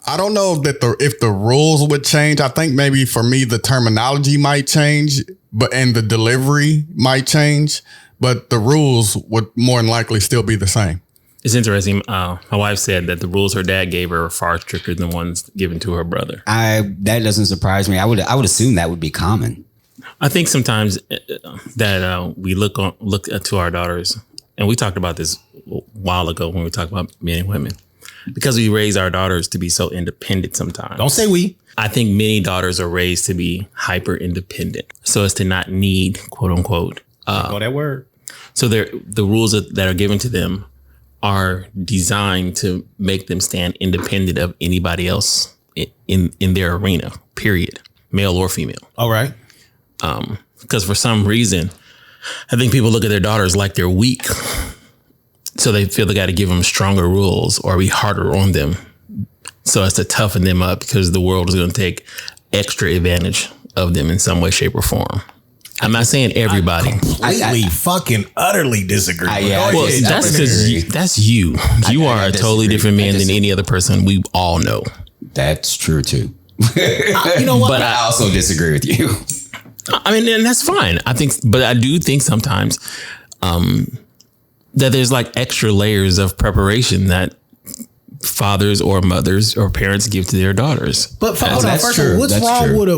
I don't know that if the rules would change. I think maybe for me the terminology might change, and the delivery might change, but the rules would more than likely still be the same. it's interesting. My wife said that the rules her dad gave her are far stricter than the ones given to her brother. That doesn't surprise me. I would assume that would be common. I think sometimes that we look to our daughters, and we talked about this a while ago when we talked about men and women, because we raise our daughters to be so independent sometimes. Don't say we. I think many daughters are raised to be hyper independent, so as to not need, quote unquote. That word. So the rules that are given to them are designed to make them stand independent of anybody else in their arena, period, male or female. All right. Because for some reason, I think people look at their daughters like they're weak. So they feel they got to give them stronger rules or be harder on them so as to toughen them up, because the world is going to take extra advantage of them in some way, shape, or form. I'm not saying everybody. I fucking utterly disagree. Well, that's because that's you. You are a totally different man than any other person we all know. That's true too. You know what? But I also disagree with you. I mean, and that's fine. But I do think sometimes that there's like extra layers of preparation that fathers or mothers or parents give to their daughters. But hold on, first of all,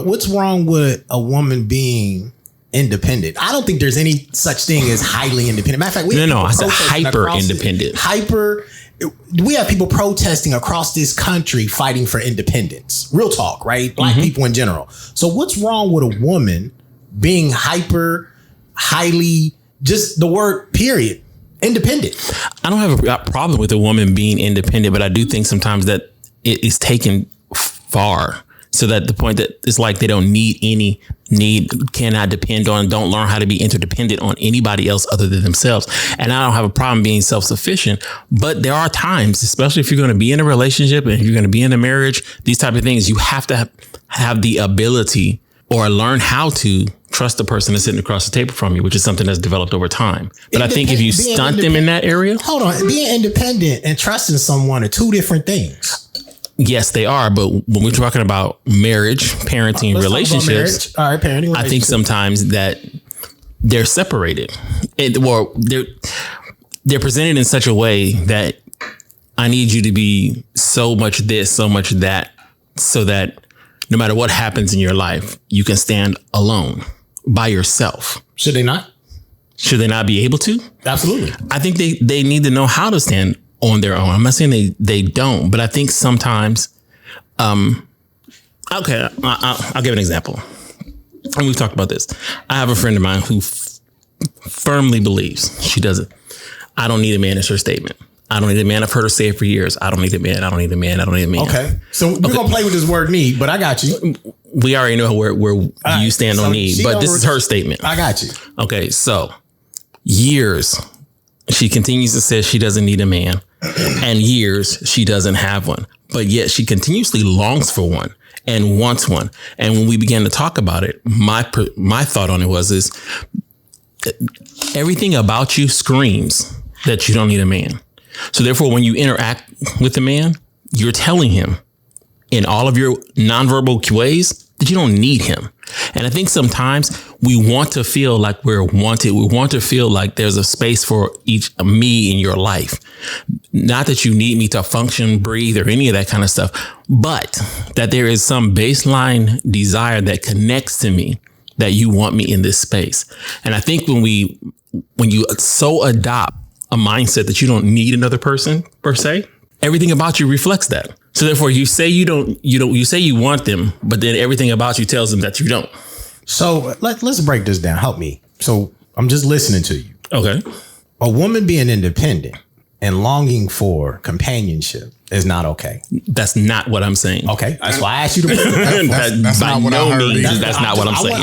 what's wrong with a woman being independent? I don't think there's any such thing as highly independent. Matter of fact, I said hyper independent. We have people protesting across this country fighting for independence. Real talk, right? Black people in general. So what's wrong with a woman being highly, just the word period, independent? I don't have a problem with a woman being independent, but I do think sometimes that it is taken far. So that the point that it's like they don't cannot depend on, don't learn how to be interdependent on anybody else other than themselves. And I don't have a problem being self-sufficient, but there are times, especially if you're going to be in a relationship and if you're going to be in a marriage, these type of things, you have to have the ability or learn how to trust the person that's sitting across the table from you, which is something that's developed over time. But I think if you stunt them in that area. Hold on. Being independent and trusting someone are two different things. Yes, they are. But when we're talking about marriage, parenting, relationships, all right, parenting, I think sometimes that they're separated, or they're presented in such a way that I need you to be so much this, so much that, so that no matter what happens in your life, you can stand alone by yourself. Should they not? Should they not be able to? Absolutely. I think they need to know how to stand on their own. I'm not saying they don't, but I think sometimes, okay, I'll give an example. And we've talked about this. I have a friend of mine who firmly believes, she does it, I don't need a man, is her statement. I don't need a man. I've heard her say it for years. I don't need a man. I don't need a man. I don't need a man. Okay. So we're going to play with this word need, but I got you. We already know where you stand on need, but this is her statement. I got you. Okay. So years, she continues to say she doesn't need a man, and years she doesn't have one, but yet she continuously longs for one and wants one. And when we began to talk about it, my thought on it is everything about you screams that you don't need a man. So therefore, when you interact with a man, you're telling him in all of your nonverbal ways that you don't need him. And I think sometimes we want to feel like we're wanted. We want to feel like there's a space for me in your life. Not that you need me to function, breathe, or any of that kind of stuff, but that there is some baseline desire that connects to me, that you want me in this space. And I think when you so adopt a mindset that you don't need another person per se, everything about you reflects that. So therefore, you say you say you want them, but then everything about you tells them that you don't. So let's break this down. Help me. So I'm just listening to you. Okay. A woman being independent and longing for companionship is not okay. That's not what I'm saying. Okay. That's why I asked you to. That's not what I heard. That's not what I'm saying.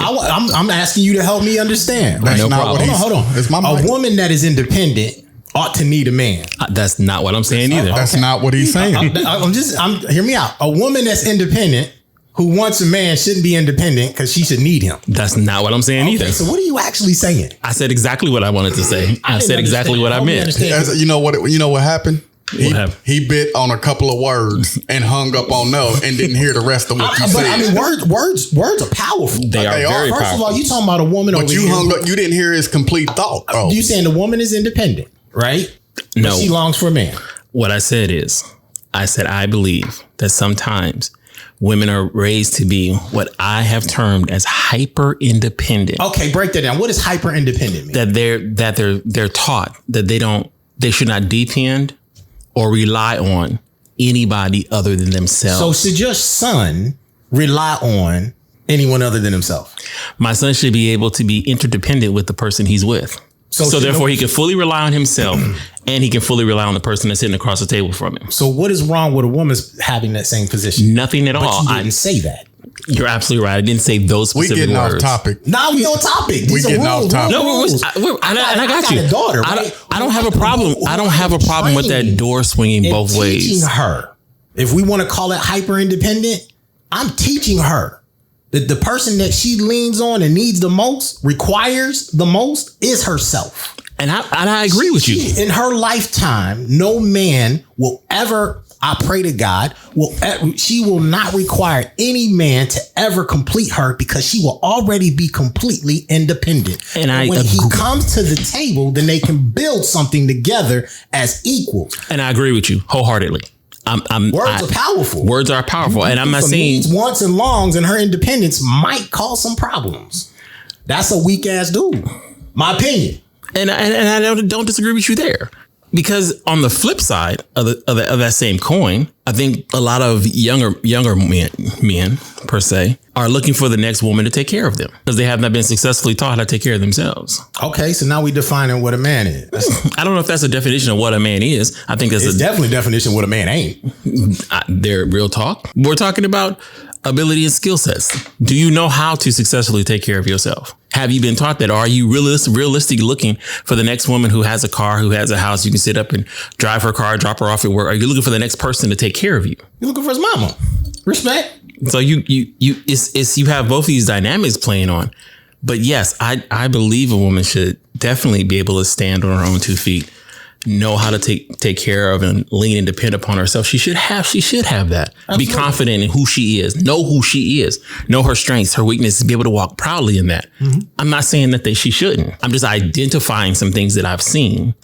I'm asking you to help me understand. That's no not problem. Hold on. It's my a woman that is independent ought to need a man. That's not what I'm saying either. That's not what he's saying. Hear me out. A woman that's independent who wants a man shouldn't be independent because she should need him. That's not what I'm saying either. So what are you actually saying? I said exactly what I wanted to say. I said exactly what I meant. You know what happened? He bit on a couple of words and hung up on no and didn't hear the rest of what you said. I mean, words are powerful. They are very First powerful. of all, you talking about a woman but over you here. hung up. You didn't hear his complete thought. Oh. You saying the woman is independent, right? No. But she longs for a man. What I said is, I believe that sometimes women are raised to be what I have termed as hyper independent. Okay, break that down. What does hyper independent mean? That they're taught that they should not depend or rely on anybody other than themselves. So should your son rely on anyone other than himself? My son should be able to be interdependent with the person he's with. So therefore, he can fully rely on himself and he can fully rely on the person that's sitting across the table from him. So what is wrong with a woman's having that same position? Nothing at all. But you didn't say that. You're absolutely right. I didn't say those specific words. We getting off topic. Now we on topic. These we getting off topic. No, I got you. A daughter, right? I don't have a problem. I don't have a problem with that door swinging both ways. Teaching her, if we want to call it hyper independent, I'm teaching her that the person that she leans on and needs the most, requires the most, is herself. And I agree with you. In her lifetime, no man will ever, I pray to God, she will not require any man to ever complete her because she will already be completely independent. And when he comes to the table, then they can build something together as equals. And I agree with you wholeheartedly. Words are powerful. Words are powerful. And I'm not saying wants and longs and her independence might cause some problems. That's a weak ass dude. My opinion. And I don't disagree with you there, because on the flip side of that same coin, I think a lot of younger men per se are looking for the next woman to take care of them because they have not been successfully taught how to take care of themselves. Okay, so now we defining what a man is. I don't know if that's a definition of what a man is. I think it's definitely a definition of what a man ain't. They're real talk. We're talking about ability and skill sets. Do you know how to successfully take care of yourself? Have you been taught that? Or are you realistic looking for the next woman who has a car, who has a house, you can sit up and drive her car, drop her off at work? Are you looking for the next person to take care of you? You're looking for his mama. Respect. So you have both these dynamics playing on. But yes, I believe a woman should definitely be able to stand on her own 2 feet, know how to take care of and lean and depend upon herself. She should have that. Absolutely. Be confident in who she is. Know who she is. Know her strengths, her weaknesses, be able to walk proudly in that. Mm-hmm. I'm not saying that she shouldn't. I'm just identifying some things that I've seen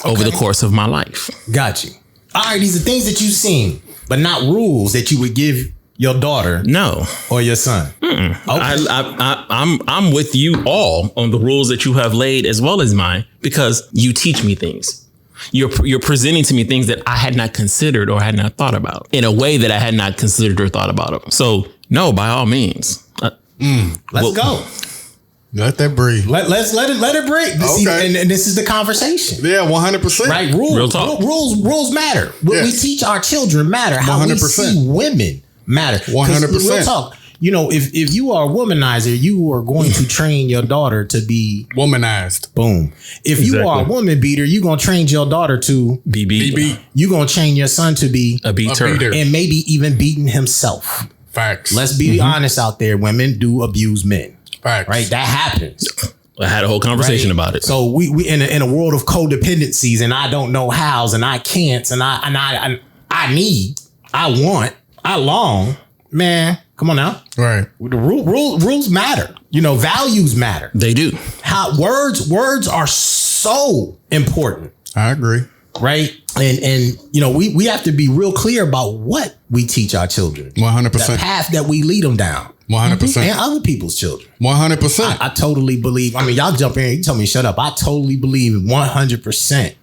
over the course of my life. Got you. All right, these are things that you've seen, but not rules that you would give your daughter, or your son. Okay. I'm with you all on the rules that you have laid as well as mine, because you teach me things. You're presenting to me things that I had not considered or had not thought about in a way that I had not considered or thought about them. So no, by all means, let's go. Let that breathe. Let it breathe. Okay. And this is the conversation. Yeah, 100%. Right, rules. Real talk. Rules matter. What we teach our children matter. How 100%. We see women matter. 100%. Real talk. You know, if you are a womanizer, you are going to train your daughter to be womanized. Boom. If you are a woman beater, you're going to train your daughter to be beat. You're going to train your son to be a beater. And maybe even beating himself. Facts. Let's be honest out there. Women do abuse men. Facts. Right? That happens. I had a whole conversation about it. So we in a world of codependencies, and I don't know hows, and I can't, and I need, I want, I long. Man, come on now. Right. The rules matter. You know, values matter. They do. How words are so important. I agree. Right. And you know, we have to be real clear about what we teach our children. 100%. The path that we lead them down. 100%. And other people's children. 100%. I totally believe. I mean, y'all jump in. You tell me shut up. I totally believe 100%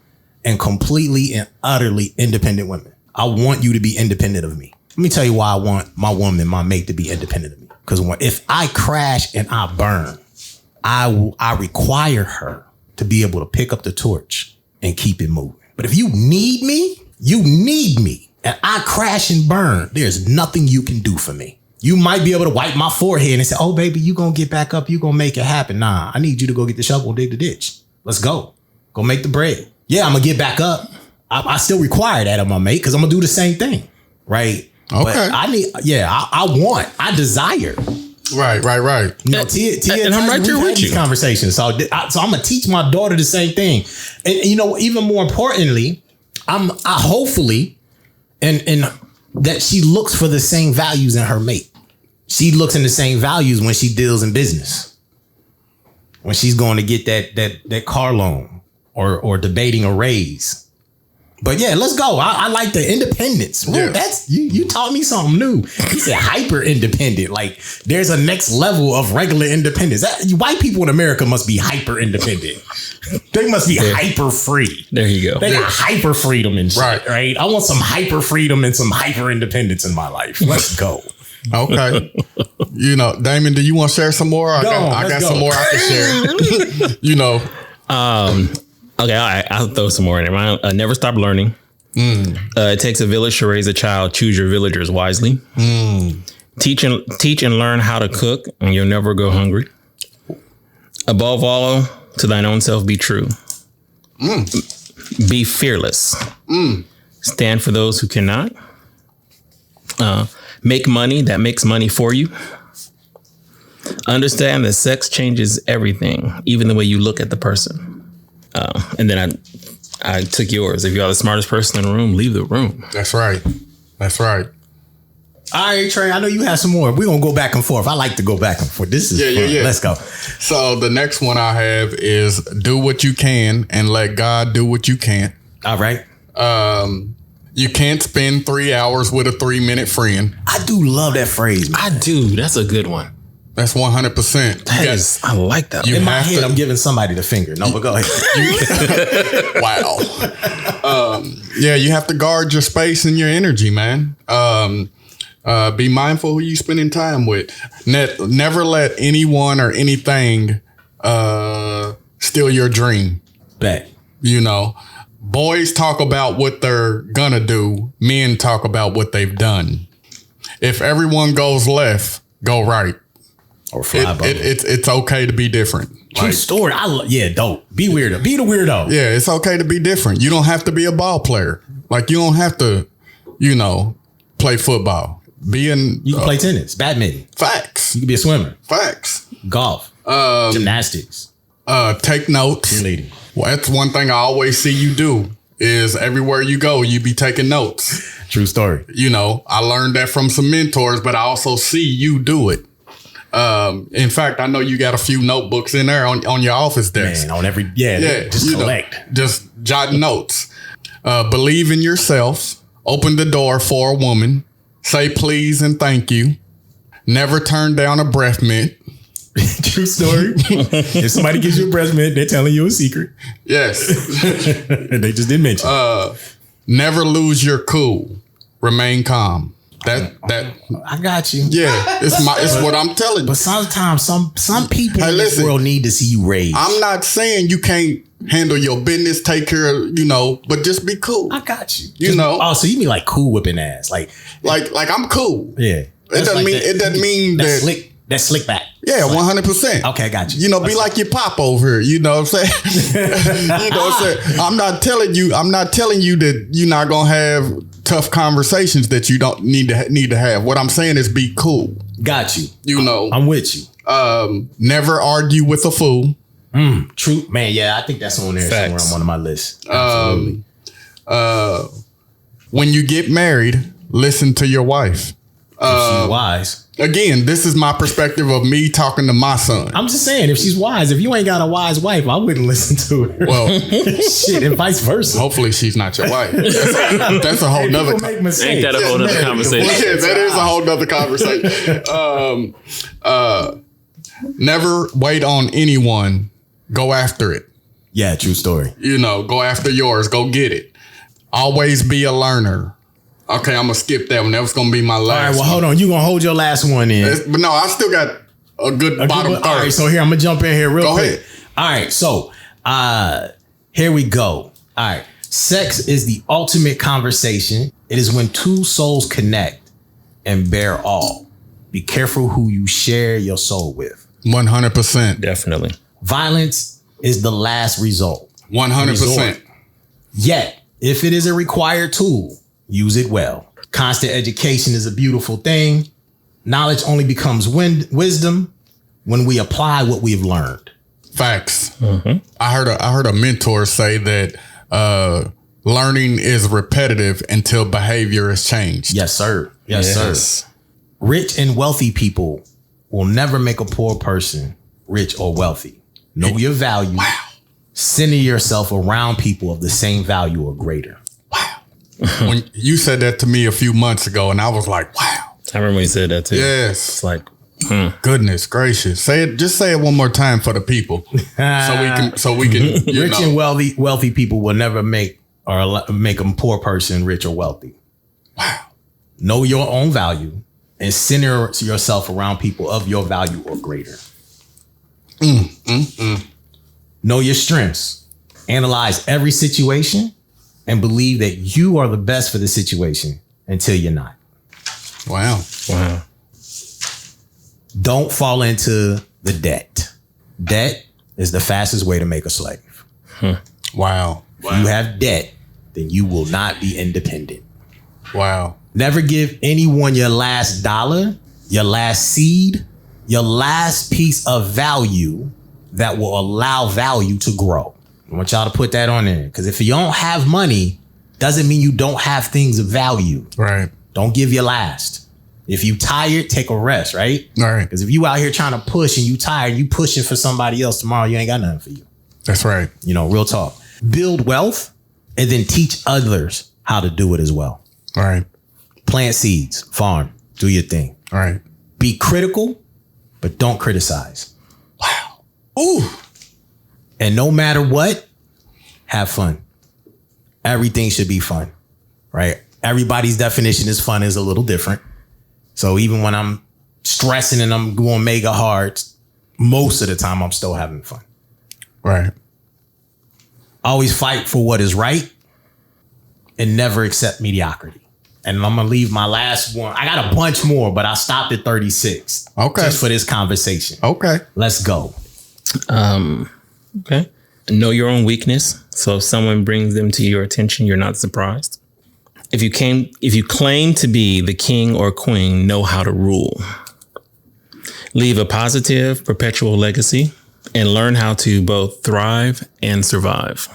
in completely and utterly independent women. I want you to be independent of me. Let me tell you why I want my woman, my mate, to be independent of me. Because if I crash and I burn, I require her to be able to pick up the torch and keep it moving. But if you need me, and I crash and burn, there's nothing you can do for me. You might be able to wipe my forehead and say, oh, baby, you going to get back up. You going to make it happen. Nah, I need you to go get the shovel and dig the ditch. Let's go. Go make the bread. Yeah, I'm going to get back up. I still require that of my mate because I'm going to do the same thing. Right? Okay. But I desire. Right. You know, Tia and I'm right there with you. Conversations. So I'm gonna teach my daughter the same thing, and you know, even more importantly, I hopefully, and that she looks for the same values in her mate. She looks in the same values when she deals in business, when she's going to get that car loan or debating a raise. But yeah, let's go. I like the independence. Ooh, that's you taught me something new. You said hyper independent. Like there's a next level of regular independence. White people in America must be hyper independent. They must be hyper free. There you go. They got hyper freedom and shit, right? I want some hyper freedom and some hyper independence in my life. Let's go. Okay. You know, Damon, do you want to share some more? I got some more I can share. You know. Okay, I'll throw some more in there. Never stop learning. It takes a village to raise a child. Choose your villagers wisely. Teach and learn how to cook, and you'll never go hungry. Above all, to thine own self be true. Be fearless. Stand for those who cannot. Make money that makes money for you. Understand that sex changes everything, even the way you look at the person. And then I took yours. If you're the smartest person in the room, leave the room. That's right. That's right. All right, Trey, I know you have some more. We're going to go back and forth. I like to go back and forth. This is fun. Yeah. Let's go. So the next one I have is do what you can and let God do what you can't. All right. You can't spend 3 hours with a 3-minute friend. I do love that phrase, man. I do. That's a good one. That's 100%. I like that. In my head, I'm giving somebody the finger. No, but go ahead. Wow. Yeah, you have to guard your space and your energy, man. Be mindful who you spending time with. Never let anyone or anything steal your dream. Bet. You know, boys talk about what they're gonna do. Men talk about what they've done. If everyone goes left, go right. Or fly it's okay to be different. True story. Dope. Be weirdo. Be the weirdo. Yeah, it's okay to be different. You don't have to be a ball player. Like you don't have to, play football. You can play tennis, badminton. Facts. You can be a swimmer. Facts. Golf. Gymnastics. Take notes. Cheerleading. Well, that's one thing I always see you do is everywhere you go, you be taking notes. True story. I learned that from some mentors, but I also see you do it. In fact, I know you got a few notebooks in there on your office desk. Man, on every, just collect. Just jot notes. Believe in yourself. Open the door for a woman. Say please and thank you. Never turn down a breath mint. True story. If somebody gives you a breath mint, they're telling you a secret. Yes. They just didn't mention. Never lose your cool. Remain calm. That I got you. Yeah, it's what I'm telling you. But sometimes some people in this world need to see you rage. I'm not saying you can't handle your business, take care of, but just be cool. I got you. Oh, so you mean like cool whipping ass, like I'm cool. Yeah. It doesn't mean that that's slick back. Yeah, 100%. Okay, I got you. Be like your pop over here. You know what I'm saying? I'm not telling you that you're not gonna have tough conversations that you don't need to have. What I'm saying is be cool. Got you. I'm with you. Never argue with a fool. True, man. Yeah, I think that's on there somewhere on one of my lists. Absolutely. When you get married, listen to your wife. If she's wise. Again, this is my perspective of me talking to my son. I'm just saying, if she's wise, if you ain't got a wise wife, I wouldn't listen to her. Well, shit, and vice versa. Hopefully, she's not your wife. That's a whole nother. Ain't that a whole nother conversation? Yeah, that is a whole nother conversation. Never wait on anyone. Go after it. Yeah, true story. Go after yours. Go get it. Always be a learner. Okay, I'm going to skip that one. That was going to be my last one. All right, well, hold on. You going to hold your last one in. But no, I still got a good bottom third. All right, so here, I'm going to jump in here real quick. Go ahead. All right, so here we go. All right, sex is the ultimate conversation. It is when two souls connect and bear all. Be careful who you share your soul with. 100%. Definitely. Violence is the last result. 100%. Yet, if it is a required tool, use it well. Constant education is a beautiful thing. Knowledge only becomes wisdom when we apply what we've learned. Facts. Mm-hmm. I heard a mentor say that learning is repetitive until behavior is changed. Yes, sir. Yes, sir. Rich and wealthy people will never make a poor person rich or wealthy. Know your value. Wow. Center yourself around people of the same value or greater. Wow. When you said that to me a few months ago, and I was like, wow. I remember you said that too. Yes. It's like, goodness gracious. Just say it one more time for the people. so we can rich and wealthy people will never make a poor person rich or wealthy. Wow. Know your own value. and center yourself around people of your value or greater. Know your strengths. Analyze every situation and believe that you are the best for the situation until you're not. Wow. Don't fall into the debt. Debt is the fastest way to make a slave. Wow. If you have debt, then you will not be independent. Wow. Never give anyone your last dollar, your last seed, your last piece of value that will allow value to grow. I want y'all to put that on there, because if you don't have money, doesn't mean you don't have things of value. Right. Don't give your last. If you tired, take a rest, right? Right. Because if you out here trying to push and you tired, you pushing for somebody else tomorrow, you ain't got nothing for you. That's right. You know, real talk. Build wealth and then teach others how to do it as well. All right. Plant seeds, farm, do your thing. All right. Be critical, but don't criticize. Wow. Ooh. And no matter what, have fun. Everything should be fun, right? Everybody's definition is fun is a little different. So even when I'm stressing and I'm going mega hard, most of the time I'm still having fun. Right. Always fight for what is right and never accept mediocrity. And I'm going to leave my last one. I got a bunch more, but I stopped at 36. Okay. Just for this conversation. Okay. Let's go. Okay. Know your own weakness. So if someone brings them to your attention, you're not surprised. If you claim to be the king or queen, know how to rule. Leave a positive, perpetual legacy and learn how to both thrive and survive.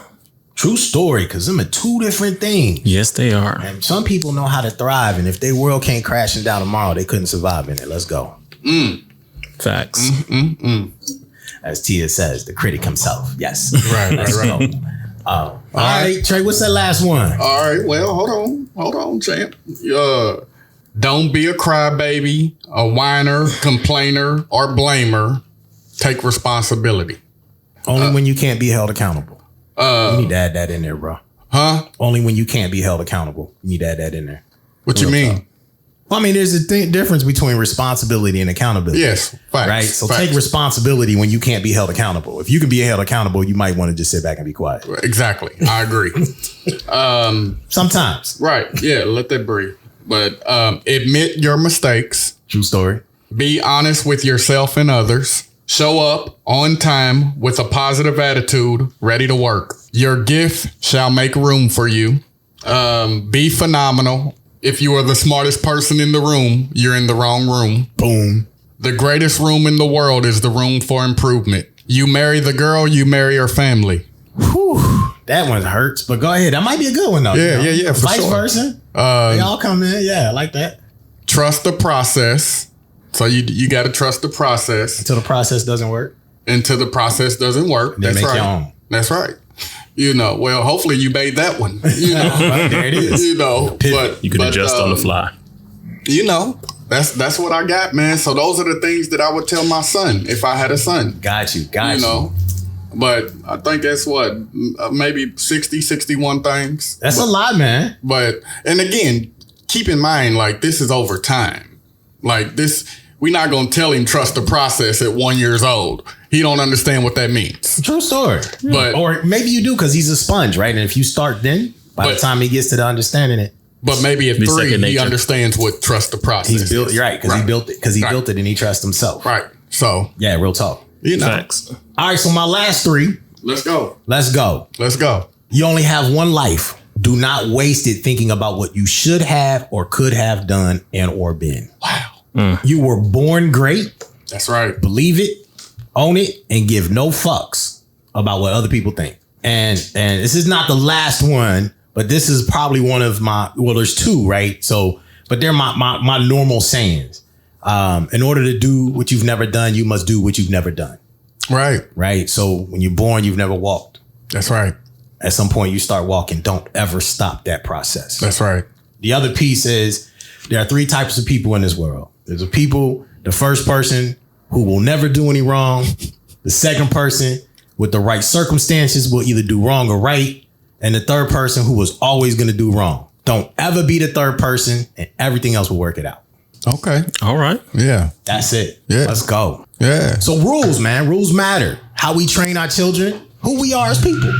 True story, because them are two different things. Yes, they are. And some people know how to thrive, and if their world came crashing down tomorrow, they couldn't survive in it. Let's go. Facts. As Tia says, the critic himself. Yes. Right. All right, Trey, what's that last one? All right. Well, hold on, champ. Don't be a crybaby, a whiner, complainer, or blamer. Take responsibility. Only when you can't be held accountable. You need to add that in there, bro. Huh? Only when you can't be held accountable. You need to add that in there. What you mean? Well, I mean, there's a difference between responsibility and accountability. Yes. Facts. Right? So Facts. take responsibility when you can't be held accountable. If you can be held accountable, you might want to just sit back and be quiet. Exactly. I agree. Sometimes. Right. Yeah. Let that breathe. But admit your mistakes. True story. Be honest with yourself and others. Show up on time with a positive attitude, ready to work. Your gift shall make room for you. Be phenomenal. If you are the smartest person in the room, you're in the wrong room. Boom. The greatest room in the world is the room for improvement. You marry the girl, you marry her family. Whew. That one hurts, but go ahead. That might be a good one though. Yeah, for Vice sure. versa. They all come in. Yeah, I like that. Trust the process. So you got to trust the process. Until the process doesn't work. Until the process doesn't work. Then That's make right. your own. That's right. You know, well, hopefully you made that one. You know, There it is. you know, but You can adjust on the fly. You know, that's what I got, man. So those are the things that I would tell my son if I had a son. Got you. You know, but I think that's what, maybe 60, 61 things. That's a lot, man. But, and again, keep in mind, like, this is over time. Like this, we're not going to tell him trust the process at 1 year old. He don't understand what that means. True story. But or maybe you do because he's a sponge, right? And if you start then, by the time he gets to the understanding it. But maybe at Be 3, second he nature. understands what trust the process He's built, you're right, because he Right. built it. Because he Right. built it and he trusts himself. Right. So, Yeah, real talk. you know, Facts. All right, so my last 3. let's go. Let's go. Let's go. You only have one life. Do not waste it thinking about what you should have or could have done and or been. Wow. You were born great. That's right. Believe it, own it, and give no fucks about what other people think. And this is not the last one, but this is probably one of my, well, there's 2, right? So, but they're my normal sayings. In order to do what you've never done, you must do what you've never done. Right. Right? So when you're born, you've never walked. That's right. At some point, you start walking. Don't ever stop that process. That's right. The other piece is there are 3 types of people in this world. There's the first person who will never do any wrong. The second person with the right circumstances will either do wrong or right. And the third person who was always going to do wrong. Don't ever be the third person and everything else will work it out. Okay. All right. Yeah. That's it. Yeah. Let's go. Yeah. So rules, man. Rules matter. How we train our children, who we are as people.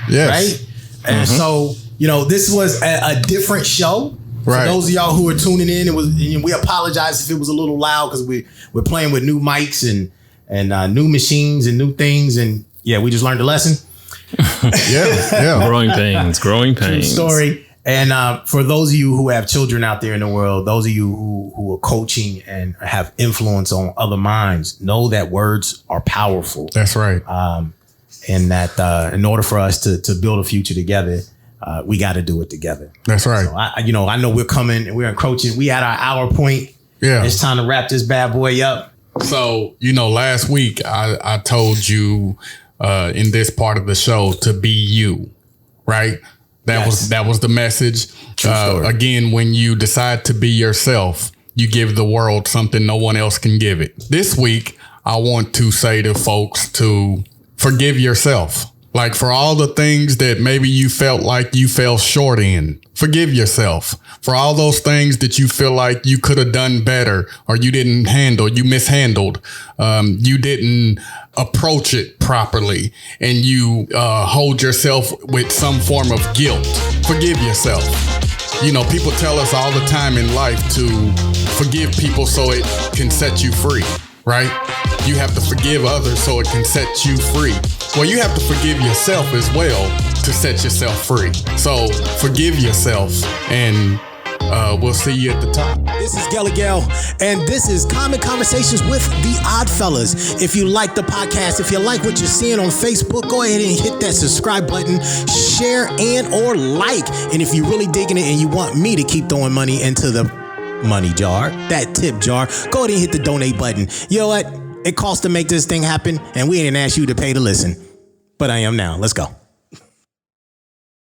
Yes. Right? And so, this was a different show. Right. For those of y'all who are tuning in, we apologize if it was a little loud because we're playing with new mics and new machines and new things. And yeah, we just learned a lesson. Yeah. Growing pains. True story. And for those of you who have children out there in the world, those of you who are coaching and have influence on other minds, know that words are powerful. That's right. And that in order for us to build a future together, we got to do it together. That's right. So I know we're encroaching. We at our hour point. Yeah. It's time to wrap this bad boy up. So, last week I told you in this part of the show to be you, right? That was the message. True story. Again, when you decide to be yourself, you give the world something no one else can give it. This week, I want to say to folks to forgive yourself. Like for all the things that maybe you felt like you fell short in, forgive yourself. For all those things that you feel like you could have done better or you didn't handle, you mishandled, you didn't approach it properly, and you hold yourself with some form of guilt. Forgive yourself. People tell us all the time in life to forgive people so it can set you free, right? You have to forgive others so it can set you free. Well, you have to forgive yourself as well to set yourself free. So forgive yourself, and we'll see you at the top. This is Guelly, and this is Common Conversations with the Odd Fellas. If you like the podcast, if you like what you're seeing on Facebook, go ahead and hit that subscribe button, share and or like. And if you're really digging it and you want me to keep throwing money into the money jar, that tip jar, go ahead and hit the donate button. You know what? It costs to make this thing happen, and we didn't ask you to pay to listen. But I am now. Let's go.